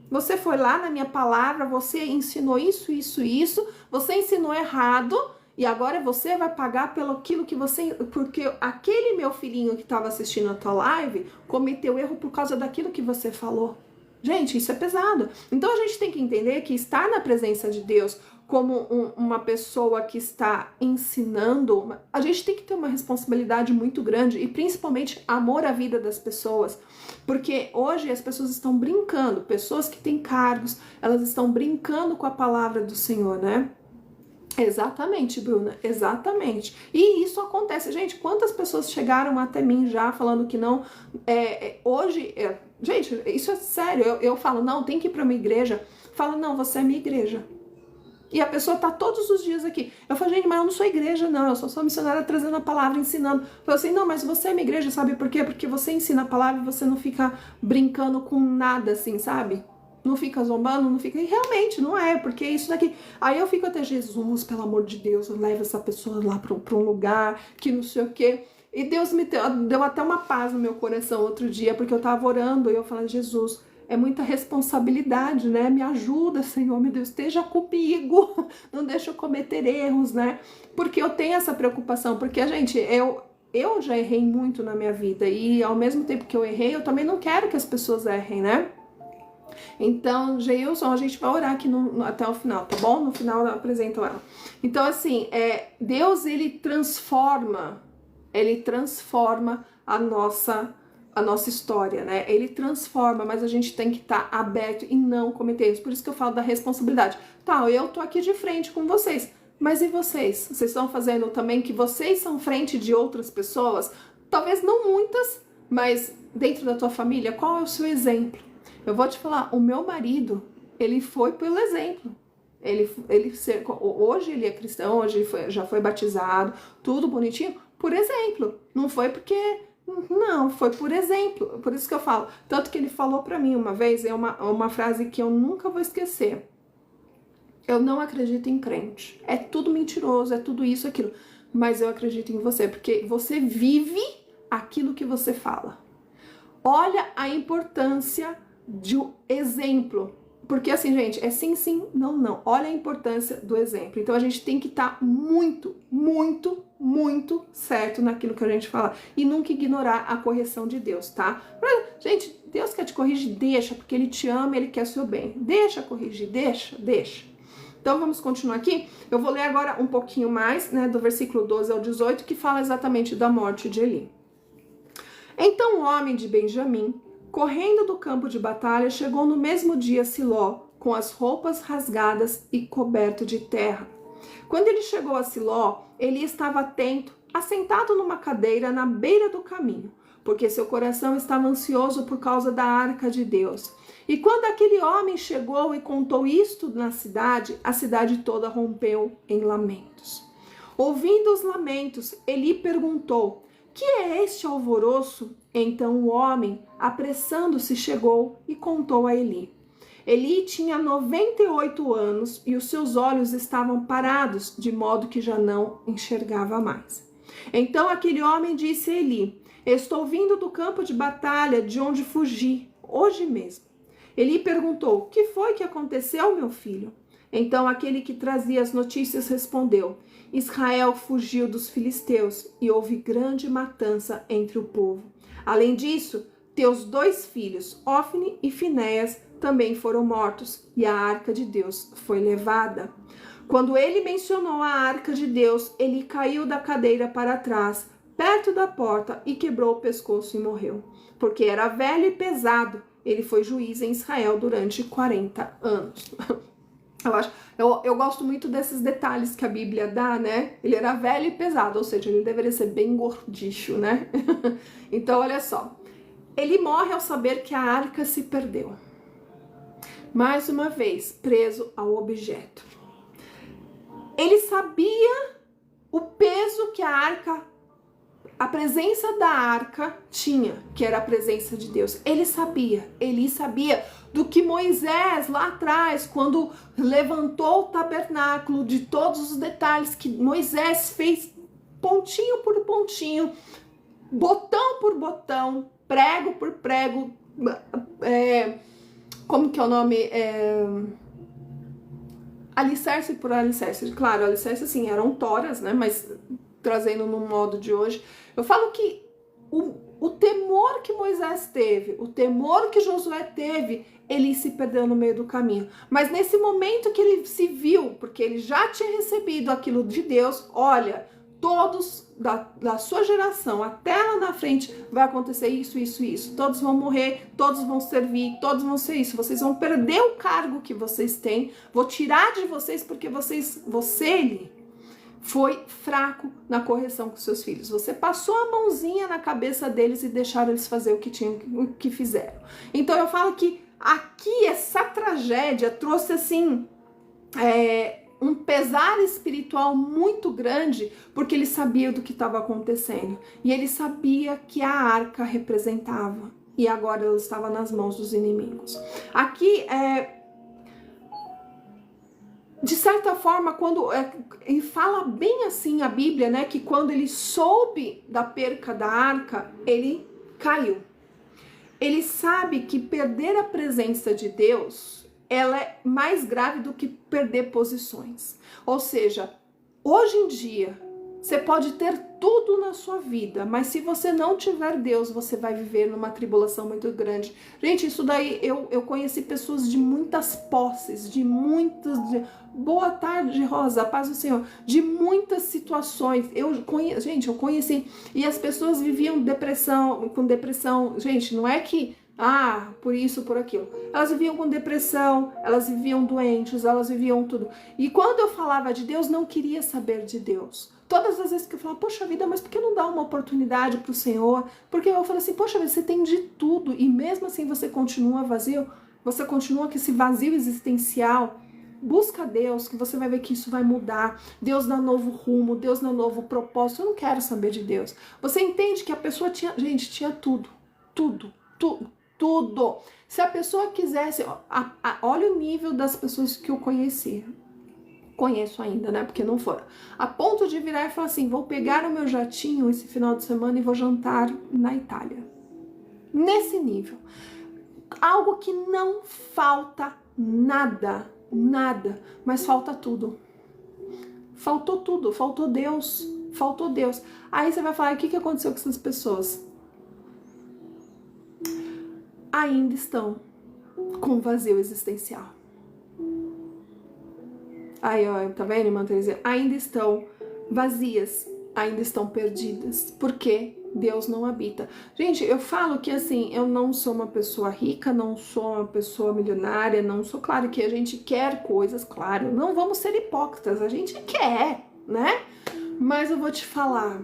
Você foi lá na minha palavra, você ensinou isso, você ensinou errado, e agora você vai pagar pelo aquilo que você... Porque aquele meu filhinho que estava assistindo a tua live cometeu erro por causa daquilo que você falou. Gente, isso é pesado. Então a gente tem que entender que estar na presença de Deus como uma pessoa que está ensinando. A gente tem que ter uma responsabilidade muito grande e principalmente amor à vida das pessoas, porque hoje as pessoas estão brincando, pessoas que têm cargos, elas estão brincando com a palavra do Senhor, né? Exatamente, Bruna, exatamente. E isso acontece. Gente, quantas pessoas chegaram até mim já falando que não... hoje, gente, isso é sério. Eu falo, não, tem que ir para uma igreja. Fala, não, você é minha igreja. E a pessoa tá todos os dias aqui. Eu falo, gente, mas eu não sou igreja, não. Eu sou missionária trazendo a palavra, ensinando. Eu falo assim, não, mas você é minha igreja, sabe por quê? Porque você ensina a palavra e você não fica brincando com nada, assim, sabe? Não fica zombando, não fica... E realmente, não é, porque isso daqui... Aí eu fico até, Jesus, pelo amor de Deus, leva essa pessoa lá pra um lugar que não sei o quê. E Deus me deu até uma paz no meu coração outro dia, porque eu tava orando e eu falei, Jesus, é muita responsabilidade, né? Me ajuda, Senhor, meu Deus, esteja comigo, não deixa eu cometer erros, né? Porque eu tenho essa preocupação, porque, gente, eu já errei muito na minha vida e ao mesmo tempo que eu errei, eu também não quero que as pessoas errem, né? Então, Geilson, a gente vai orar aqui até o final, tá bom? No final eu apresento ela. Então, assim, Deus, ele transforma a nossa história, né? Ele transforma, mas a gente tem que estar aberto e não cometer isso. Por isso que eu falo da responsabilidade. Tá, eu tô aqui de frente com vocês, mas e vocês? Vocês estão fazendo também que vocês são frente de outras pessoas? Talvez não muitas, mas dentro da tua família, qual é o seu exemplo? Eu vou te falar, o meu marido, ele foi pelo exemplo. Hoje ele é cristão, hoje ele já foi batizado, tudo bonitinho, por exemplo. Não foi porque... Não, foi por exemplo. Por isso que eu falo. Tanto que ele falou pra mim uma vez, é uma frase que eu nunca vou esquecer. Eu não acredito em crente. É tudo mentiroso, é tudo isso, aquilo. Mas eu acredito em você, porque você vive aquilo que você fala. Olha a importância de um exemplo. Porque assim, gente, é sim, sim, não, não. Olha a importância do exemplo. Então a gente tem que estar muito, muito, muito certo naquilo que a gente fala. E nunca ignorar a correção de Deus, tá? Gente, Deus quer te corrigir, deixa, porque Ele te ama, Ele quer o seu bem. Deixa corrigir, deixa. Então vamos continuar aqui. Eu vou ler agora um pouquinho mais, né, do versículo 12 ao 18, que fala exatamente da morte de Eli. Então o homem de Benjamim, correndo do campo de batalha, chegou no mesmo dia a Siló, com as roupas rasgadas e coberto de terra. Quando ele chegou a Siló, ele estava atento, assentado numa cadeira na beira do caminho, porque seu coração estava ansioso por causa da arca de Deus. E quando aquele homem chegou e contou isto na cidade, a cidade toda rompeu em lamentos. Ouvindo os lamentos, Eli perguntou: que é este alvoroço? Então o homem, apressando-se, chegou e contou a Eli. Eli tinha 98 anos e os seus olhos estavam parados, de modo que já não enxergava mais. Então aquele homem disse a Eli: estou vindo do campo de batalha de onde fugi, hoje mesmo. Eli perguntou: que foi que aconteceu, meu filho? Então aquele que trazia as notícias respondeu: Israel fugiu dos filisteus e houve grande matança entre o povo. Além disso, teus 2 filhos, Ofni e Finéias, também foram mortos e a arca de Deus foi levada. Quando ele mencionou a arca de Deus, ele caiu da cadeira para trás, perto da porta, e quebrou o pescoço e morreu. Porque era velho e pesado, ele foi juiz em Israel durante 40 anos. Eu gosto muito desses detalhes que a Bíblia dá, né? Ele era velho e pesado, ou seja, ele deveria ser bem gordicho, né? Então, olha só. Ele morre ao saber que a arca se perdeu. Mais uma vez, preso ao objeto. Ele sabia o peso que a presença da arca tinha, que era a presença de Deus. Ele sabia do que Moisés lá atrás, quando levantou o tabernáculo, de todos os detalhes que Moisés fez pontinho por pontinho, botão por botão, prego por prego, como que é o nome? Alicerce por alicerce. Claro, alicerce assim, eram toras, né? Mas trazendo no modo de hoje, eu falo que o temor que Moisés teve, o temor que Josué teve, ele se perdeu no meio do caminho. Mas nesse momento que ele se viu, porque ele já tinha recebido aquilo de Deus, olha, todos da sua geração até lá na frente vai acontecer isso, isso, isso. Todos vão morrer, todos vão servir, todos vão ser isso. Vocês vão perder o cargo que vocês têm, vou tirar de vocês porque ele foi fraco na correção com seus filhos. Você passou a mãozinha na cabeça deles e deixaram eles fazer o que fizeram. Então eu falo que aqui essa tragédia trouxe assim um pesar espiritual muito grande, porque ele sabia do que estava acontecendo e ele sabia que a arca representava, e agora ela estava nas mãos dos inimigos. Aqui de certa forma, quando ele fala bem assim a Bíblia, né, que quando ele soube da perca da arca, ele caiu. Ele sabe que perder a presença de Deus, ela é mais grave do que perder posições. Ou seja, hoje em dia, você pode ter tudo na sua vida, mas se você não tiver Deus, você vai viver numa tribulação muito grande. Gente, isso daí, eu conheci pessoas de muitas posses, boa tarde, Rosa, paz do Senhor, de muitas situações. Eu conheci, e as pessoas viviam com depressão. Gente, não é que por isso, por aquilo. Elas viviam com depressão, elas viviam doentes, elas viviam tudo. E quando eu falava de Deus, não queria saber de Deus. Todas as vezes que eu falava, poxa vida, mas por que não dá uma oportunidade pro Senhor? Porque eu falo assim, poxa vida, você tem de tudo e mesmo assim você continua vazio, você continua com esse vazio existencial. Busca Deus, que você vai ver que isso vai mudar. Deus dá novo rumo, Deus dá novo propósito. Eu não quero saber de Deus. Você entende que a pessoa tinha tudo. Se a pessoa quisesse, olha o nível das pessoas que eu conheci. Conheço ainda, né? Porque não foram. A ponto de virar e falar assim, vou pegar o meu jatinho esse final de semana e vou jantar na Itália. Nesse nível. Algo que não falta nada, mas falta tudo. Faltou tudo, faltou Deus. Aí você vai falar, o que aconteceu com essas pessoas? Ainda estão com vazio existencial. Aí, ó, tá vendo, irmã Teresa? Ainda estão vazias, ainda estão perdidas, porque Deus não habita. Gente, eu falo que assim, eu não sou uma pessoa rica, não sou uma pessoa milionária, não sou, claro que a gente quer coisas, claro, não vamos ser hipócritas, a gente quer, né? Mas eu vou te falar,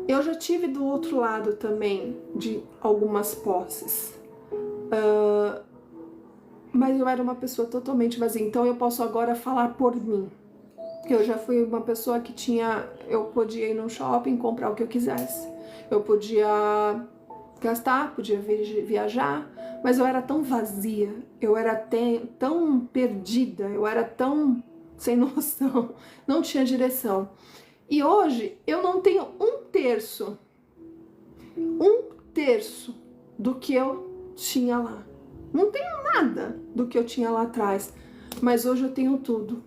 eu já tive do outro lado também de algumas posses, mas eu era uma pessoa totalmente vazia, então eu posso agora falar por mim. Eu já fui uma pessoa que eu podia ir no shopping, comprar o que eu quisesse. Eu podia gastar, podia viajar, mas eu era tão vazia, eu era tão perdida, eu era tão sem noção, não tinha direção. E hoje eu não tenho um terço do que eu tinha lá. Não tenho nada do que eu tinha lá atrás, mas hoje eu tenho tudo.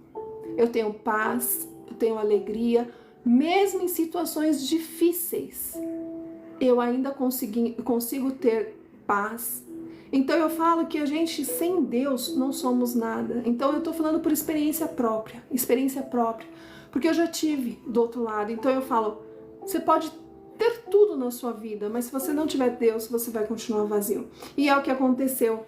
Eu tenho paz, eu tenho alegria, mesmo em situações difíceis, eu ainda consigo ter paz. Então eu falo que a gente sem Deus não somos nada. Então eu tô falando por experiência própria, porque eu já tive do outro lado. Então eu falo, você pode ter tudo na sua vida, mas se você não tiver Deus, você vai continuar vazio. E é o que aconteceu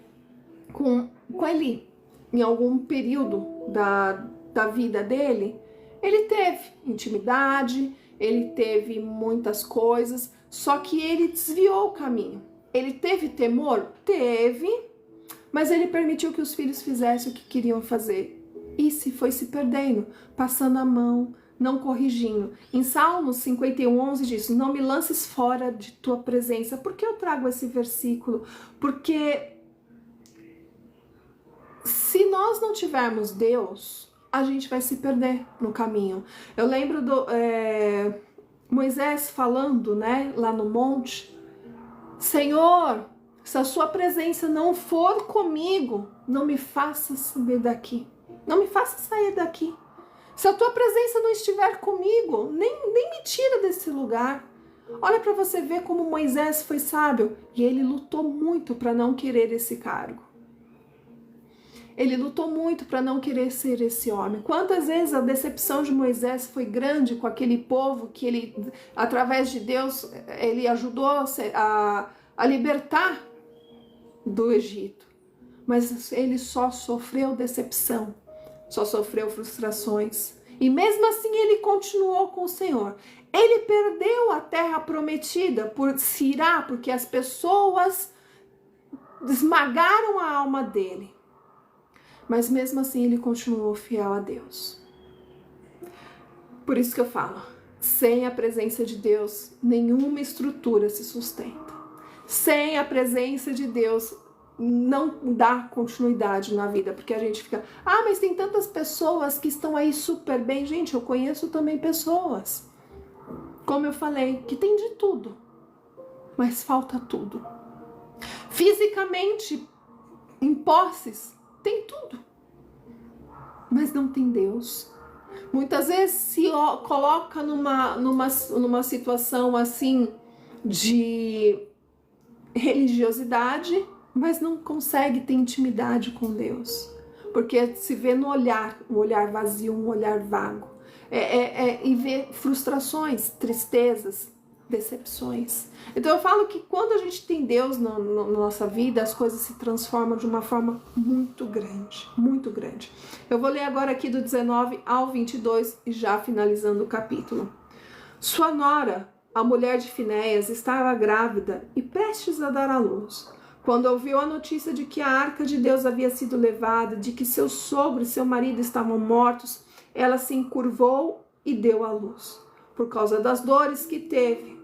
com Eli. Em algum período da vida dele, ele teve intimidade, ele teve muitas coisas, só que ele desviou o caminho. Ele teve temor? Teve, mas ele permitiu que os filhos fizessem o que queriam fazer. E foi se perdendo, passando a mão, não corrigindo. Em Salmos 51:11 diz, não me lances fora de tua presença. Por que eu trago esse versículo? Porque se nós não tivermos Deus, a gente vai se perder no caminho. Eu lembro do Moisés falando, né, lá no monte, Senhor, se a sua presença não for comigo, não me faça sair daqui. Não me faça sair daqui. Se a tua presença não estiver comigo, nem me tira desse lugar. Olha para você ver como Moisés foi sábio. E ele lutou muito para não querer esse cargo. Ele lutou muito para não querer ser esse homem. Quantas vezes a decepção de Moisés foi grande com aquele povo que ele, através de Deus, ele ajudou a libertar do Egito. Mas ele só sofreu decepção, só sofreu frustrações. E mesmo assim ele continuou com o Senhor. Ele perdeu a terra prometida por se irar, porque as pessoas esmagaram a alma dele. Mas mesmo assim ele continuou fiel a Deus. Por isso que eu falo, sem a presença de Deus, nenhuma estrutura se sustenta. Sem a presença de Deus, não dá continuidade na vida, porque a gente fica, mas tem tantas pessoas que estão aí super bem. Gente, eu conheço também pessoas, como eu falei, que tem de tudo, mas falta tudo. Fisicamente, em posses, tem tudo, mas não tem Deus. Muitas vezes se coloca numa situação assim de religiosidade, mas não consegue ter intimidade com Deus, porque se vê no olhar, um olhar vazio, um olhar vago, e vê frustrações, tristezas, decepções. Então eu falo que quando a gente tem Deus na nossa vida, as coisas se transformam de uma forma muito grande, muito grande. Eu vou ler agora aqui do 19 ao 22 e já finalizando o capítulo. Sua nora, a mulher de Finéias, estava grávida e prestes a dar à luz. Quando ouviu a notícia de que a arca de Deus havia sido levada, de que seu sogro e seu marido estavam mortos, ela se encurvou e deu à luz. Por causa das dores que teve,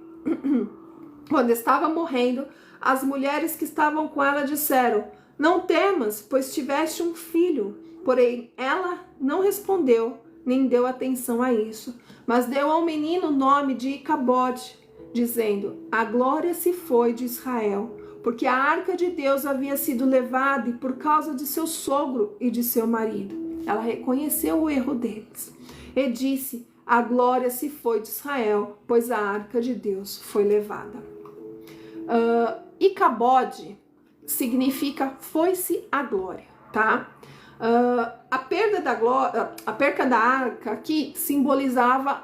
quando estava morrendo, as mulheres que estavam com ela disseram: não temas, pois tiveste um filho. Porém, ela não respondeu, nem deu atenção a isso, mas deu ao menino o nome de Icabode, dizendo: a glória se foi de Israel, porque a arca de Deus havia sido levada e por causa de seu sogro e de seu marido. Ela reconheceu o erro deles e disse: a glória se foi de Israel, pois a arca de Deus foi levada. Icabode significa foi-se a glória, tá? A perca da arca aqui simbolizava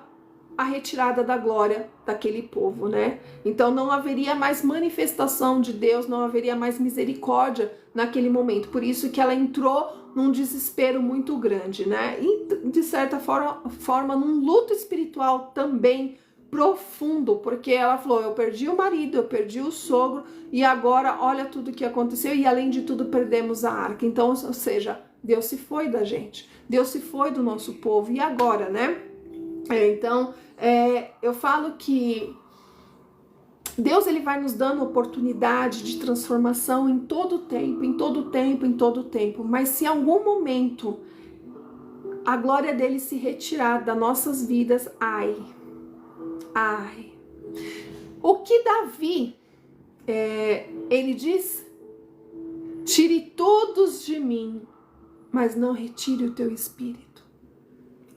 a retirada da glória daquele povo, né? Então não haveria mais manifestação de Deus, não haveria mais misericórdia naquele momento. Por isso que ela entrou num desespero muito grande, né? E de certa forma num luto espiritual também profundo, porque ela falou: eu perdi o marido, eu perdi o sogro e agora olha tudo que aconteceu e além de tudo perdemos a arca. Então, ou seja, Deus se foi da gente, Deus se foi do nosso povo e agora, né? Então, eu falo que Deus ele vai nos dando oportunidade de transformação em todo tempo, em todo tempo, em todo tempo. Mas se em algum momento a glória dele se retirar das nossas vidas, ai. O que Davi, ele diz: tire todos de mim, mas não retire o teu espírito.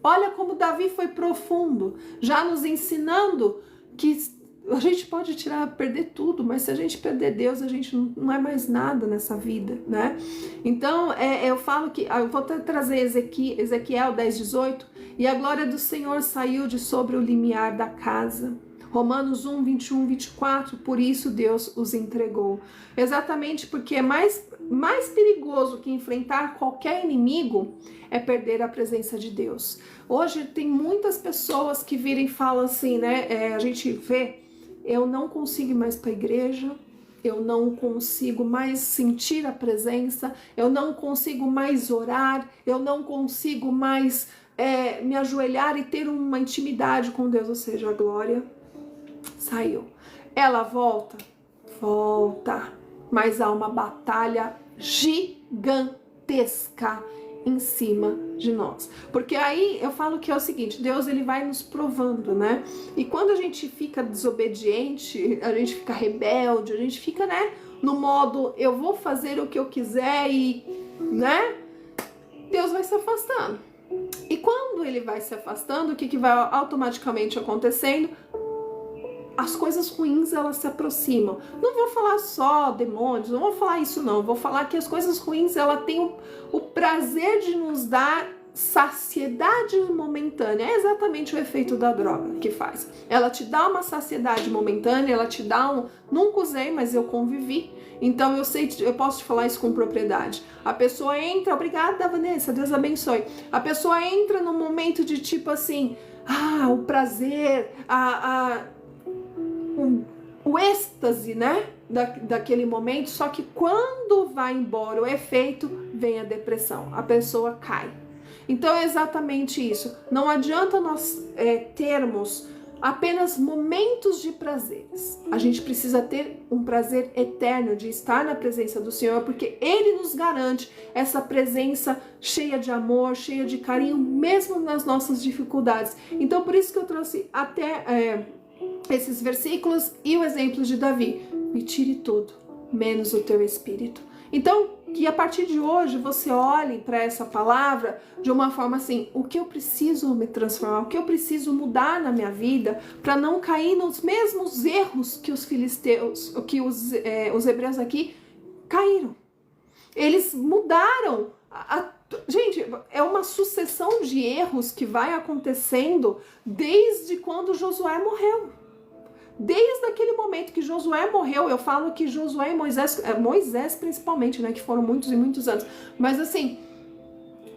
Olha como Davi foi profundo, já nos ensinando que a gente pode perder tudo, mas se a gente perder Deus, a gente não é mais nada nessa vida, né? Então, eu falo que, eu vou trazer Ezequiel 10:18, e a glória do Senhor saiu de sobre o limiar da casa. Romanos 1, 21, 24, por isso Deus os entregou. Exatamente porque é mais perigoso que enfrentar qualquer inimigo é perder a presença de Deus. Hoje tem muitas pessoas que viram e falam assim, né? A gente vê, eu não consigo ir mais para a igreja, eu não consigo mais sentir a presença, eu não consigo mais orar, eu não consigo mais me ajoelhar e ter uma intimidade com Deus, ou seja, a glória saiu. Ela volta, mas há uma batalha gigantesca em cima de nós, porque aí eu falo que é o seguinte: Deus ele vai nos provando, né? E quando a gente fica desobediente, a gente fica rebelde, a gente fica, né, no modo eu vou fazer o que eu quiser e, né, Deus vai se afastando. E quando ele vai se afastando, o que vai automaticamente acontecendo? as coisas ruins, elas se aproximam. Não vou falar só demônios, não vou falar isso não. Vou falar que as coisas ruins, ela tem o prazer de nos dar saciedade momentânea. É exatamente o efeito da droga que faz. Ela te dá uma saciedade momentânea, ela te dá um... Nunca usei, mas eu convivi. Então eu sei, eu posso te falar isso com propriedade. A pessoa entra, obrigada Vanessa, Deus abençoe. A pessoa entra num momento de tipo assim, o prazer, o êxtase, né? Daquele momento, só que quando vai embora o efeito, vem a depressão, a pessoa cai. Então é exatamente isso. Não adianta nós termos apenas momentos de prazeres. A gente precisa ter um prazer eterno de estar na presença do Senhor, porque Ele nos garante essa presença cheia de amor, cheia de carinho, mesmo nas nossas dificuldades. Então por isso que eu trouxe até esses versículos e o exemplo de Davi. Me tire tudo, menos o teu espírito. Então, que a partir de hoje você olhe para essa palavra de uma forma assim, o que eu preciso me transformar, o que eu preciso mudar na minha vida para não cair nos mesmos erros que os filisteus, que os hebreus aqui caíram. Eles mudaram. Gente, é uma sucessão de erros que vai acontecendo desde quando Josué morreu. Desde aquele momento que Josué morreu, eu falo que Josué e Moisés principalmente, né, que foram muitos e muitos anos, mas assim,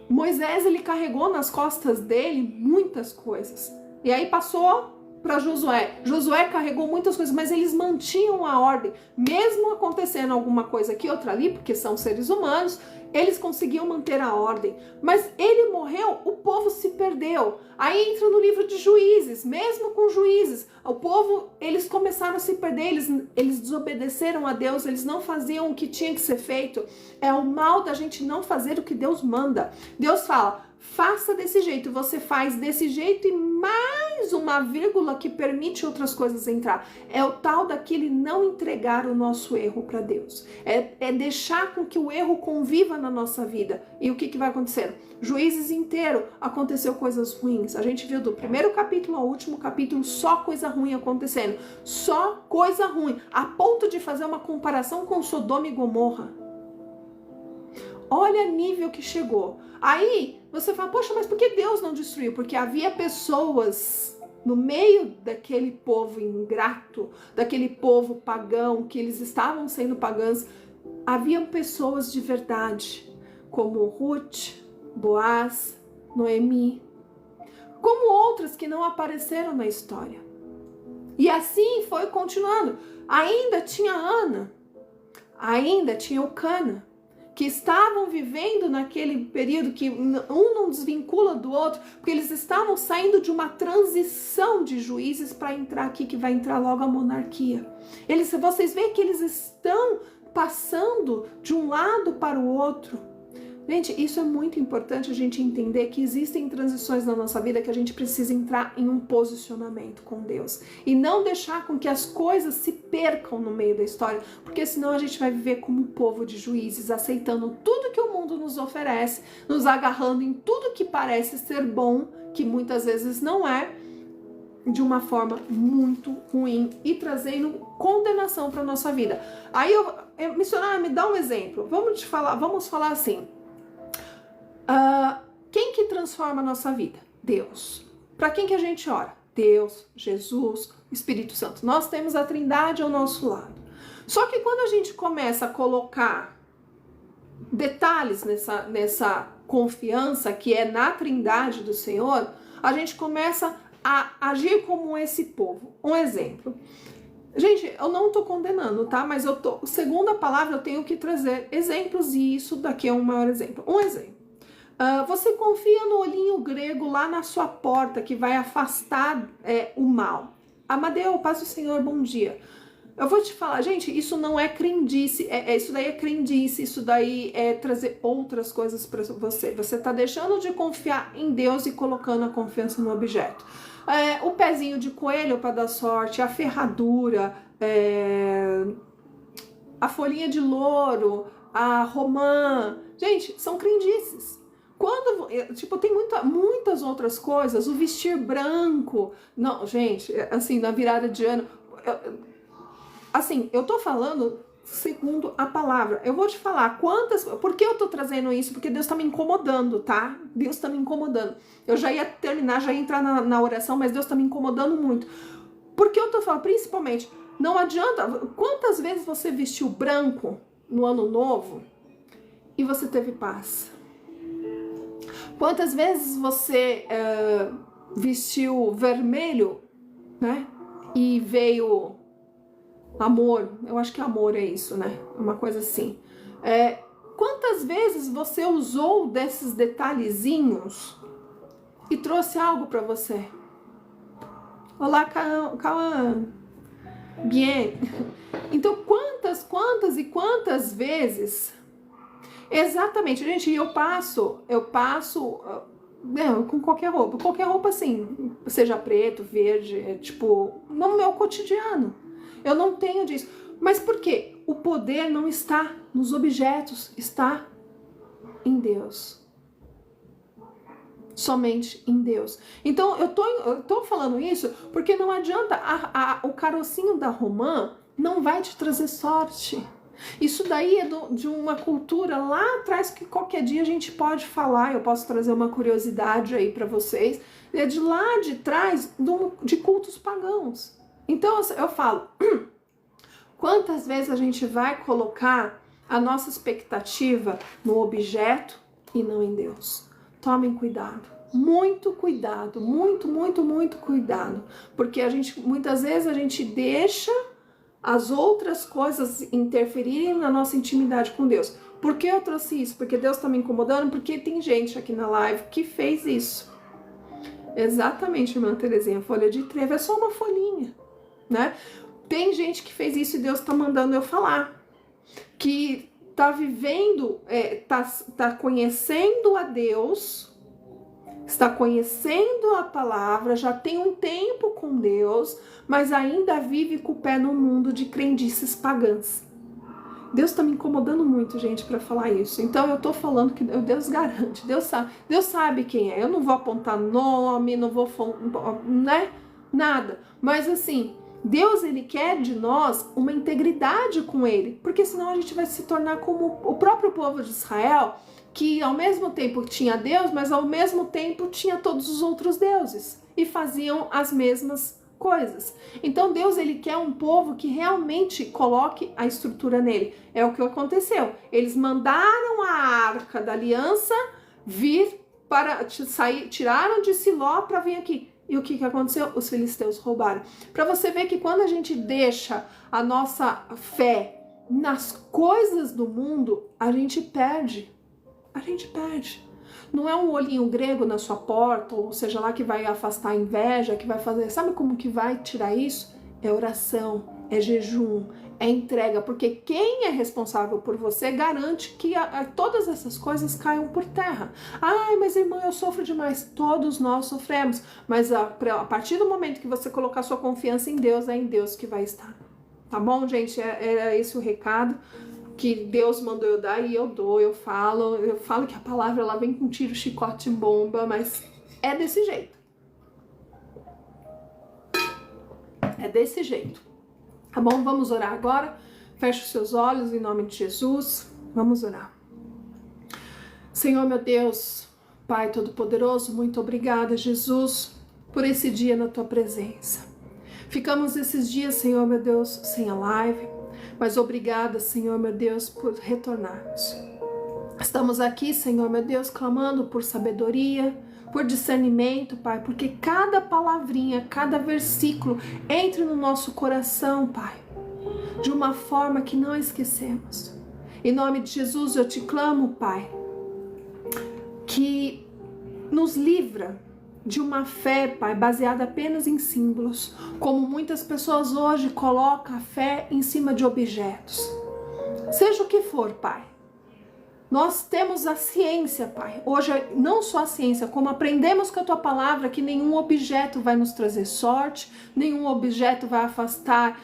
Moisés, ele carregou nas costas dele muitas coisas, e aí passou para Josué. Josué carregou muitas coisas, mas eles mantinham a ordem, mesmo acontecendo alguma coisa aqui, outra ali, porque são seres humanos, eles conseguiam manter a ordem. Mas ele morreu, o povo se perdeu. Aí entra no livro de Juízes, mesmo com Juízes, o povo, eles começaram a se perder, eles desobedeceram a Deus, eles não faziam o que tinha que ser feito. É o mal da gente não fazer o que Deus manda. Deus fala, faça desse jeito, você faz desse jeito e mais uma vírgula que permite outras coisas entrar. É o tal daquele não entregar o nosso erro para Deus. É deixar com que o erro conviva na nossa vida. E o que vai acontecendo? Juízes inteiro aconteceu coisas ruins. A gente viu do primeiro capítulo ao último capítulo só coisa ruim acontecendo. Só coisa ruim. A ponto de fazer uma comparação com Sodoma e Gomorra. Olha o nível que chegou. Aí você fala, poxa, mas por que Deus não destruiu? Porque havia pessoas no meio daquele povo ingrato, daquele povo pagão, que eles estavam sendo pagãos. Havia pessoas de verdade, como Ruth, Boaz, Noemi, como outras que não apareceram na história. E assim foi continuando. Ainda tinha Ana, ainda tinha Eucana, que estavam vivendo naquele período que um não desvincula do outro, porque eles estavam saindo de uma transição de juízes para entrar aqui, que vai entrar logo a monarquia. Vocês veem que eles estão passando de um lado para o outro. Gente, isso é muito importante a gente entender que existem transições na nossa vida que a gente precisa entrar em um posicionamento com Deus e não deixar com que as coisas se percam no meio da história, porque senão a gente vai viver como um povo de juízes, aceitando tudo que o mundo nos oferece, nos agarrando em tudo que parece ser bom, que muitas vezes não é, de uma forma muito ruim e trazendo condenação para nossa vida. Aí missionária, me dá um exemplo. Vamos falar assim. Quem que transforma a nossa vida? Deus. Para quem que a gente ora? Deus, Jesus, Espírito Santo. Nós temos a Trindade ao nosso lado. Só que quando a gente começa a colocar detalhes nessa confiança que é na Trindade do Senhor, a gente começa a agir como esse povo. Um exemplo. Gente, eu não tô condenando, tá? Mas segundo a palavra, eu tenho que trazer exemplos e isso daqui é um maior exemplo. Um exemplo. Você confia no olhinho grego lá na sua porta que vai afastar o mal. Amadeu, paz do Senhor, bom dia. Eu vou te falar, gente, isso não é crendice, isso daí é crendice, isso daí é trazer outras coisas para você. Você tá deixando de confiar em Deus e colocando a confiança no objeto. O pezinho de coelho para dar sorte, a ferradura, a folhinha de louro, a romã, gente, são crendices. Tem muitas outras coisas, o vestir branco, não, gente, assim, na virada de ano, assim, eu tô falando segundo a palavra. Eu vou te falar por que eu tô trazendo isso? Porque Deus tá me incomodando, tá? Deus tá me incomodando. Eu já ia terminar, já ia entrar na oração, mas Deus tá me incomodando muito. Porque eu tô falando, principalmente, não adianta, quantas vezes você vestiu branco no ano novo e você teve paz? Quantas vezes você vestiu vermelho, né? E veio amor, eu acho que amor é isso, né? Uma coisa assim. Quantas vezes você usou desses detalhezinhos e trouxe algo para você? Olá, Cauã. Bien. Então, quantas vezes? Exatamente, gente, eu passo com qualquer roupa assim, seja preto, verde, tipo, no meu cotidiano. Eu não tenho disso. Mas por quê? O poder não está nos objetos, está em Deus. Somente em Deus. Então, eu tô falando isso porque não adianta, o carocinho da romã não vai te trazer sorte. Isso daí é de uma cultura lá atrás que qualquer dia a gente pode falar, eu posso trazer uma curiosidade aí para vocês, é de lá de trás de cultos pagãos. Então eu falo, quantas vezes a gente vai colocar a nossa expectativa no objeto e não em Deus? Tomem cuidado. Muito cuidado, muito cuidado, porque muitas vezes a gente deixa as outras coisas interferirem na nossa intimidade com Deus. Por que eu trouxe isso? Porque Deus está me incomodando? Porque tem gente aqui na live que fez isso. Exatamente, irmã Terezinha, folha de trevo é só uma folhinha, né? Tem gente que fez isso e Deus está mandando eu falar. Que tá vivendo, tá conhecendo a Deus, está conhecendo a palavra, já tem um tempo com Deus, mas ainda vive com o pé no mundo de crendices pagãs. Deus está me incomodando muito, gente, para falar isso. Então eu tô falando que Deus garante, Deus sabe quem é. Eu não vou apontar nome, não vou, né? Nada. Mas assim, Deus, ele quer de nós uma integridade com ele, porque senão a gente vai se tornar como o próprio povo de Israel, que ao mesmo tempo tinha Deus, mas ao mesmo tempo tinha todos os outros deuses e faziam as mesmas coisas. Então Deus, ele quer um povo que realmente coloque a estrutura nele. É o que aconteceu. Eles mandaram a Arca da Aliança vir para sair, tiraram de Siló para vir aqui. E o que aconteceu? Os filisteus roubaram. Para você ver que quando a gente deixa a nossa fé nas coisas do mundo, a gente perde. A gente perde. Não é um olhinho grego na sua porta, ou seja lá, que vai afastar a inveja, que vai fazer... Sabe como que vai tirar isso? É oração, é jejum, é entrega. Porque quem é responsável por você garante que todas essas coisas caiam por terra. Ai, mas irmã, eu sofro demais. Todos nós sofremos. Mas a partir do momento que você colocar sua confiança em Deus, é em Deus que vai estar. Tá bom, gente? Era esse o recado que Deus mandou eu dar, e eu dou, eu falo que a palavra ela vem com tiro, chicote, bomba, mas é desse jeito. É desse jeito. Tá bom? Vamos orar agora. Feche os seus olhos em nome de Jesus. Vamos orar. Senhor, meu Deus, Pai Todo-Poderoso, muito obrigada, Jesus, por esse dia na tua presença. Ficamos esses dias, Senhor, meu Deus, sem a live, mas obrigada, Senhor, meu Deus, por retornarmos. Estamos aqui, Senhor, meu Deus, clamando por sabedoria, por discernimento, Pai, porque cada palavrinha, cada versículo entre no nosso coração, Pai, de uma forma que não esquecemos. Em nome de Jesus, eu te clamo, Pai, que nos livra de uma fé, Pai, baseada apenas em símbolos, como muitas pessoas hoje colocam a fé em cima de objetos. Seja o que for, Pai. Nós temos a ciência, Pai. Hoje, não só a ciência, como aprendemos com a Tua Palavra que nenhum objeto vai nos trazer sorte, nenhum objeto vai afastar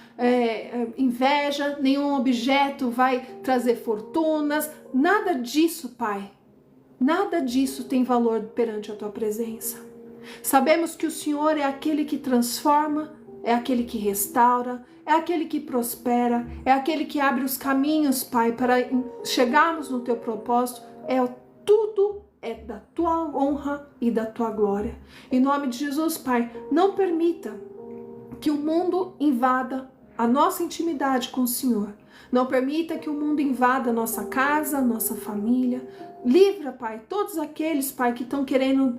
inveja, nenhum objeto vai trazer fortunas, nada disso, Pai. Nada disso tem valor perante a Tua presença. Sabemos que o Senhor é aquele que transforma é aquele que restaura, é aquele que prospera, é aquele que abre os caminhos, Pai, para chegarmos no teu propósito. Tudo é da tua honra e da tua glória. Em nome de Jesus, Pai, não permita que o mundo invada a nossa intimidade com o Senhor. Não permita que o mundo invada a nossa casa, a nossa família. Livra, Pai, todos aqueles, Pai, que estão querendo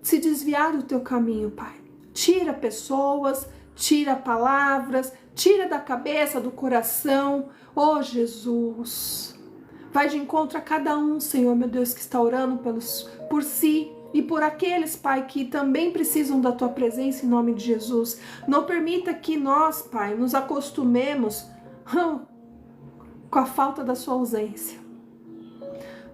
se desviar do teu caminho, Pai. Tira pessoas, tira palavras, tira da cabeça, do coração. Oh, Jesus, vai de encontro a cada um, Senhor, meu Deus, que está orando por si e por aqueles, Pai, que também precisam da tua presença, em nome de Jesus. Não permita que nós, Pai, nos acostumemos com a falta da sua ausência.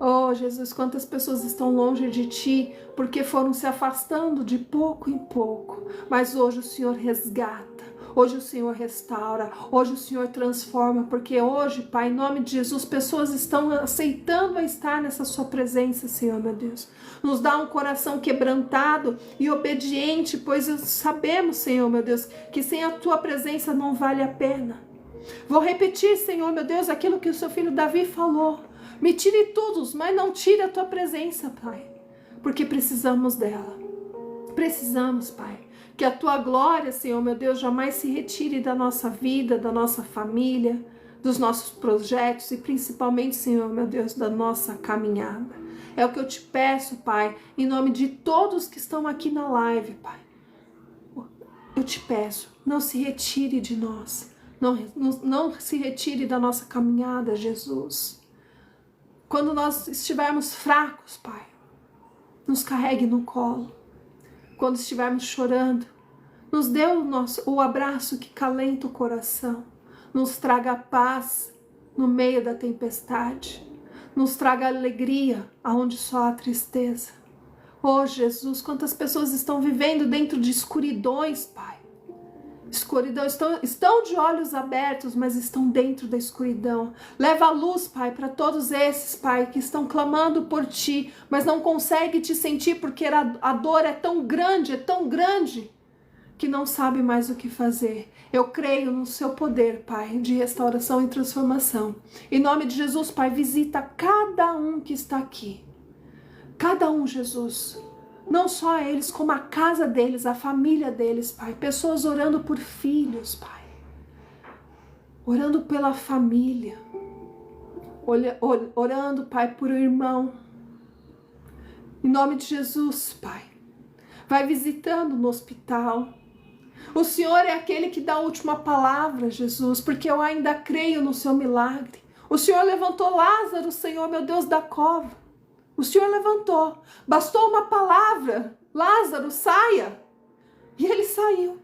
Oh, Jesus, quantas pessoas estão longe de Ti porque foram se afastando de pouco em pouco. Mas hoje o Senhor resgata, hoje o Senhor restaura, hoje o Senhor transforma, porque hoje, Pai, em nome de Jesus, pessoas estão aceitando estar nessa Sua presença, Senhor, meu Deus. Nos dá um coração quebrantado e obediente, pois sabemos, Senhor, meu Deus, que sem a Tua presença não vale a pena. Vou repetir, Senhor, meu Deus, aquilo que o Seu filho Davi falou. Me tire todos, mas não tire a tua presença, Pai, porque precisamos dela. Precisamos, Pai, que a tua glória, Senhor, meu Deus, jamais se retire da nossa vida, da nossa família, dos nossos projetos e principalmente, Senhor, meu Deus, da nossa caminhada. É o que eu te peço, Pai, em nome de todos que estão aqui na live, Pai. Eu te peço, não se retire de nós, não se retire da nossa caminhada, Jesus. Quando nós estivermos fracos, Pai, nos carregue no colo. Quando estivermos chorando, nos dê o abraço que calenta o coração. Nos traga paz no meio da tempestade. Nos traga alegria aonde só há tristeza. Oh, Jesus, quantas pessoas estão vivendo dentro de escuridões, Pai. Escuridão, estão de olhos abertos, mas estão dentro da escuridão. Leva a luz, Pai, para todos esses, Pai, que estão clamando por Ti, mas não conseguem Te sentir porque a dor é tão grande, que não sabe mais o que fazer. Eu creio no Seu poder, Pai, de restauração e transformação. Em nome de Jesus, Pai, visita cada um que está aqui. Cada um, Jesus. Não só eles, como a casa deles, a família deles, Pai. Pessoas orando por filhos, Pai. Orando pela família. Orando, Pai, por um irmão. Em nome de Jesus, Pai. Vai visitando no hospital. O Senhor é aquele que dá a última palavra, Jesus, porque eu ainda creio no Seu milagre. O Senhor levantou Lázaro, Senhor, meu Deus, da cova. O Senhor levantou, bastou uma palavra, Lázaro, saia, e ele saiu.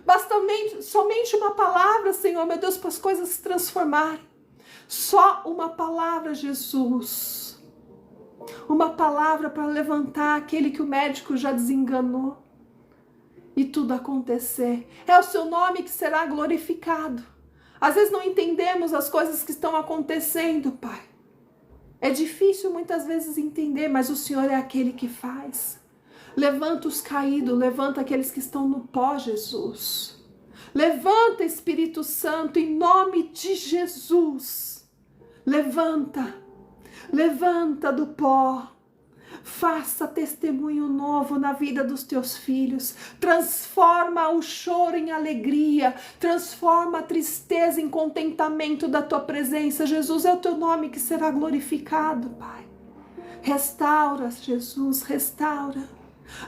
Bastou somente uma palavra, Senhor, meu Deus, para as coisas se transformarem. Só uma palavra, Jesus. Uma palavra para levantar aquele que o médico já desenganou. E tudo acontecer. É o Seu nome que será glorificado. Às vezes não entendemos as coisas que estão acontecendo, Pai. É difícil muitas vezes entender, mas o Senhor é aquele que faz. Levanta os caídos, levanta aqueles que estão no pó, Jesus. Levanta, Espírito Santo, em nome de Jesus. Levanta do pó. Faça testemunho novo na vida dos teus filhos. Transforma o choro em alegria. Transforma a tristeza em contentamento da tua presença. Jesus, é o teu nome que será glorificado, Pai. Restaura, Jesus, restaura.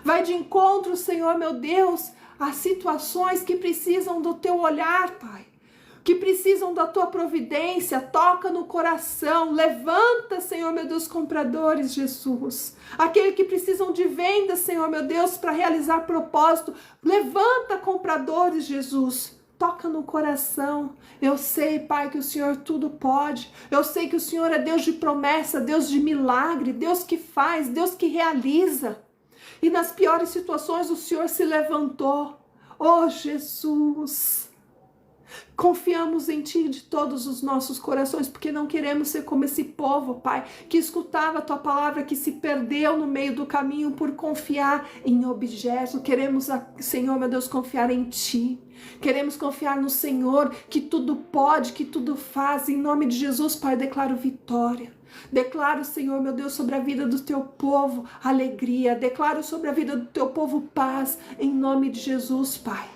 Vai de encontro, Senhor, meu Deus, a situações que precisam do teu olhar, Pai. Que precisam da tua providência, toca no coração, levanta, Senhor, meu Deus, compradores, Jesus. Aqueles que precisam de venda, Senhor, meu Deus, para realizar propósito, levanta, compradores, Jesus. Toca no coração. Eu sei, Pai, que o Senhor tudo pode. Eu sei que o Senhor é Deus de promessa, Deus de milagre, Deus que faz, Deus que realiza. E nas piores situações o Senhor se levantou. Oh, Jesus! Confiamos em Ti de todos os nossos corações, porque não queremos ser como esse povo, Pai, que escutava a Tua palavra, que se perdeu no meio do caminho por confiar em objetos. Queremos, Senhor, meu Deus, confiar em Ti. Queremos confiar no Senhor, que tudo pode, que tudo faz. Em nome de Jesus, Pai, eu declaro vitória. Declaro, Senhor, meu Deus, sobre a vida do Teu povo, alegria. Declaro sobre a vida do Teu povo, paz. Em nome de Jesus, Pai.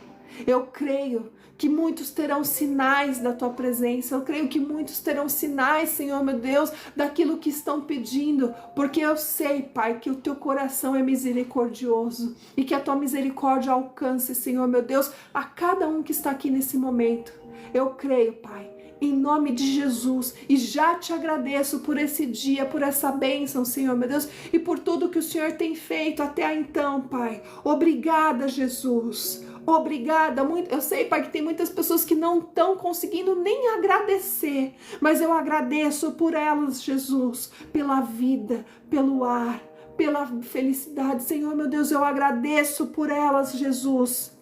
Eu creio que muitos terão sinais da Tua presença. Eu creio que muitos terão sinais, Senhor, meu Deus, daquilo que estão pedindo. Porque eu sei, Pai, que o Teu coração é misericordioso. E que a Tua misericórdia alcance, Senhor, meu Deus, a cada um que está aqui nesse momento. Eu creio, Pai, em nome de Jesus, e já Te agradeço por esse dia, por essa bênção, Senhor, meu Deus, e por tudo que o Senhor tem feito até então, Pai. Obrigada, Jesus. Obrigada. Eu sei, Pai, que tem muitas pessoas que não estão conseguindo nem agradecer, mas eu agradeço por elas, Jesus, pela vida, pelo ar, pela felicidade. Senhor, meu Deus, eu agradeço por elas, Jesus.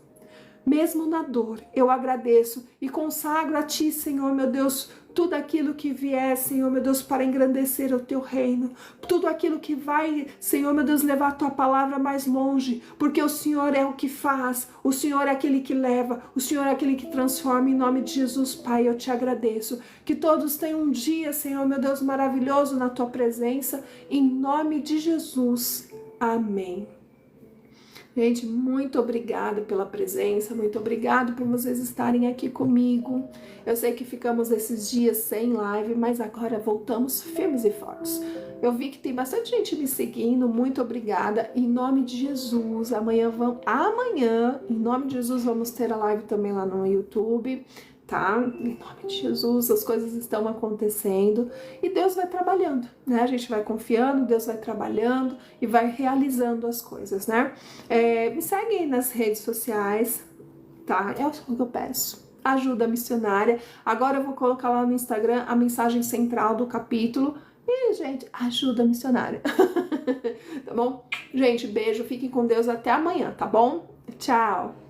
Mesmo na dor, eu agradeço e consagro a Ti, Senhor, meu Deus, tudo aquilo que vier, Senhor, meu Deus, para engrandecer o Teu reino, tudo aquilo que vai, Senhor, meu Deus, levar a Tua palavra mais longe, porque o Senhor é o que faz, o Senhor é aquele que leva, o Senhor é aquele que transforma. Em nome de Jesus, Pai, eu Te agradeço, que todos tenham um dia, Senhor, meu Deus, maravilhoso na Tua presença, em nome de Jesus, amém. Gente, muito obrigada pela presença, muito obrigado por vocês estarem aqui comigo. Eu sei que ficamos esses dias sem live, mas agora voltamos firmes e fortes. Eu vi que tem bastante gente me seguindo, muito obrigada. Em nome de Jesus, amanhã, em nome de Jesus, vamos ter a live também lá no YouTube. Tá? Em nome de Jesus, as coisas estão acontecendo e Deus vai trabalhando, né? A gente vai confiando, Deus vai trabalhando e vai realizando as coisas, né? Me segue aí nas redes sociais, tá? É o que eu peço. Ajuda missionária. Agora eu vou colocar lá no Instagram a mensagem central do capítulo. E, gente, ajuda missionária. Tá bom? Gente, beijo, fiquem com Deus, até amanhã, tá bom? Tchau!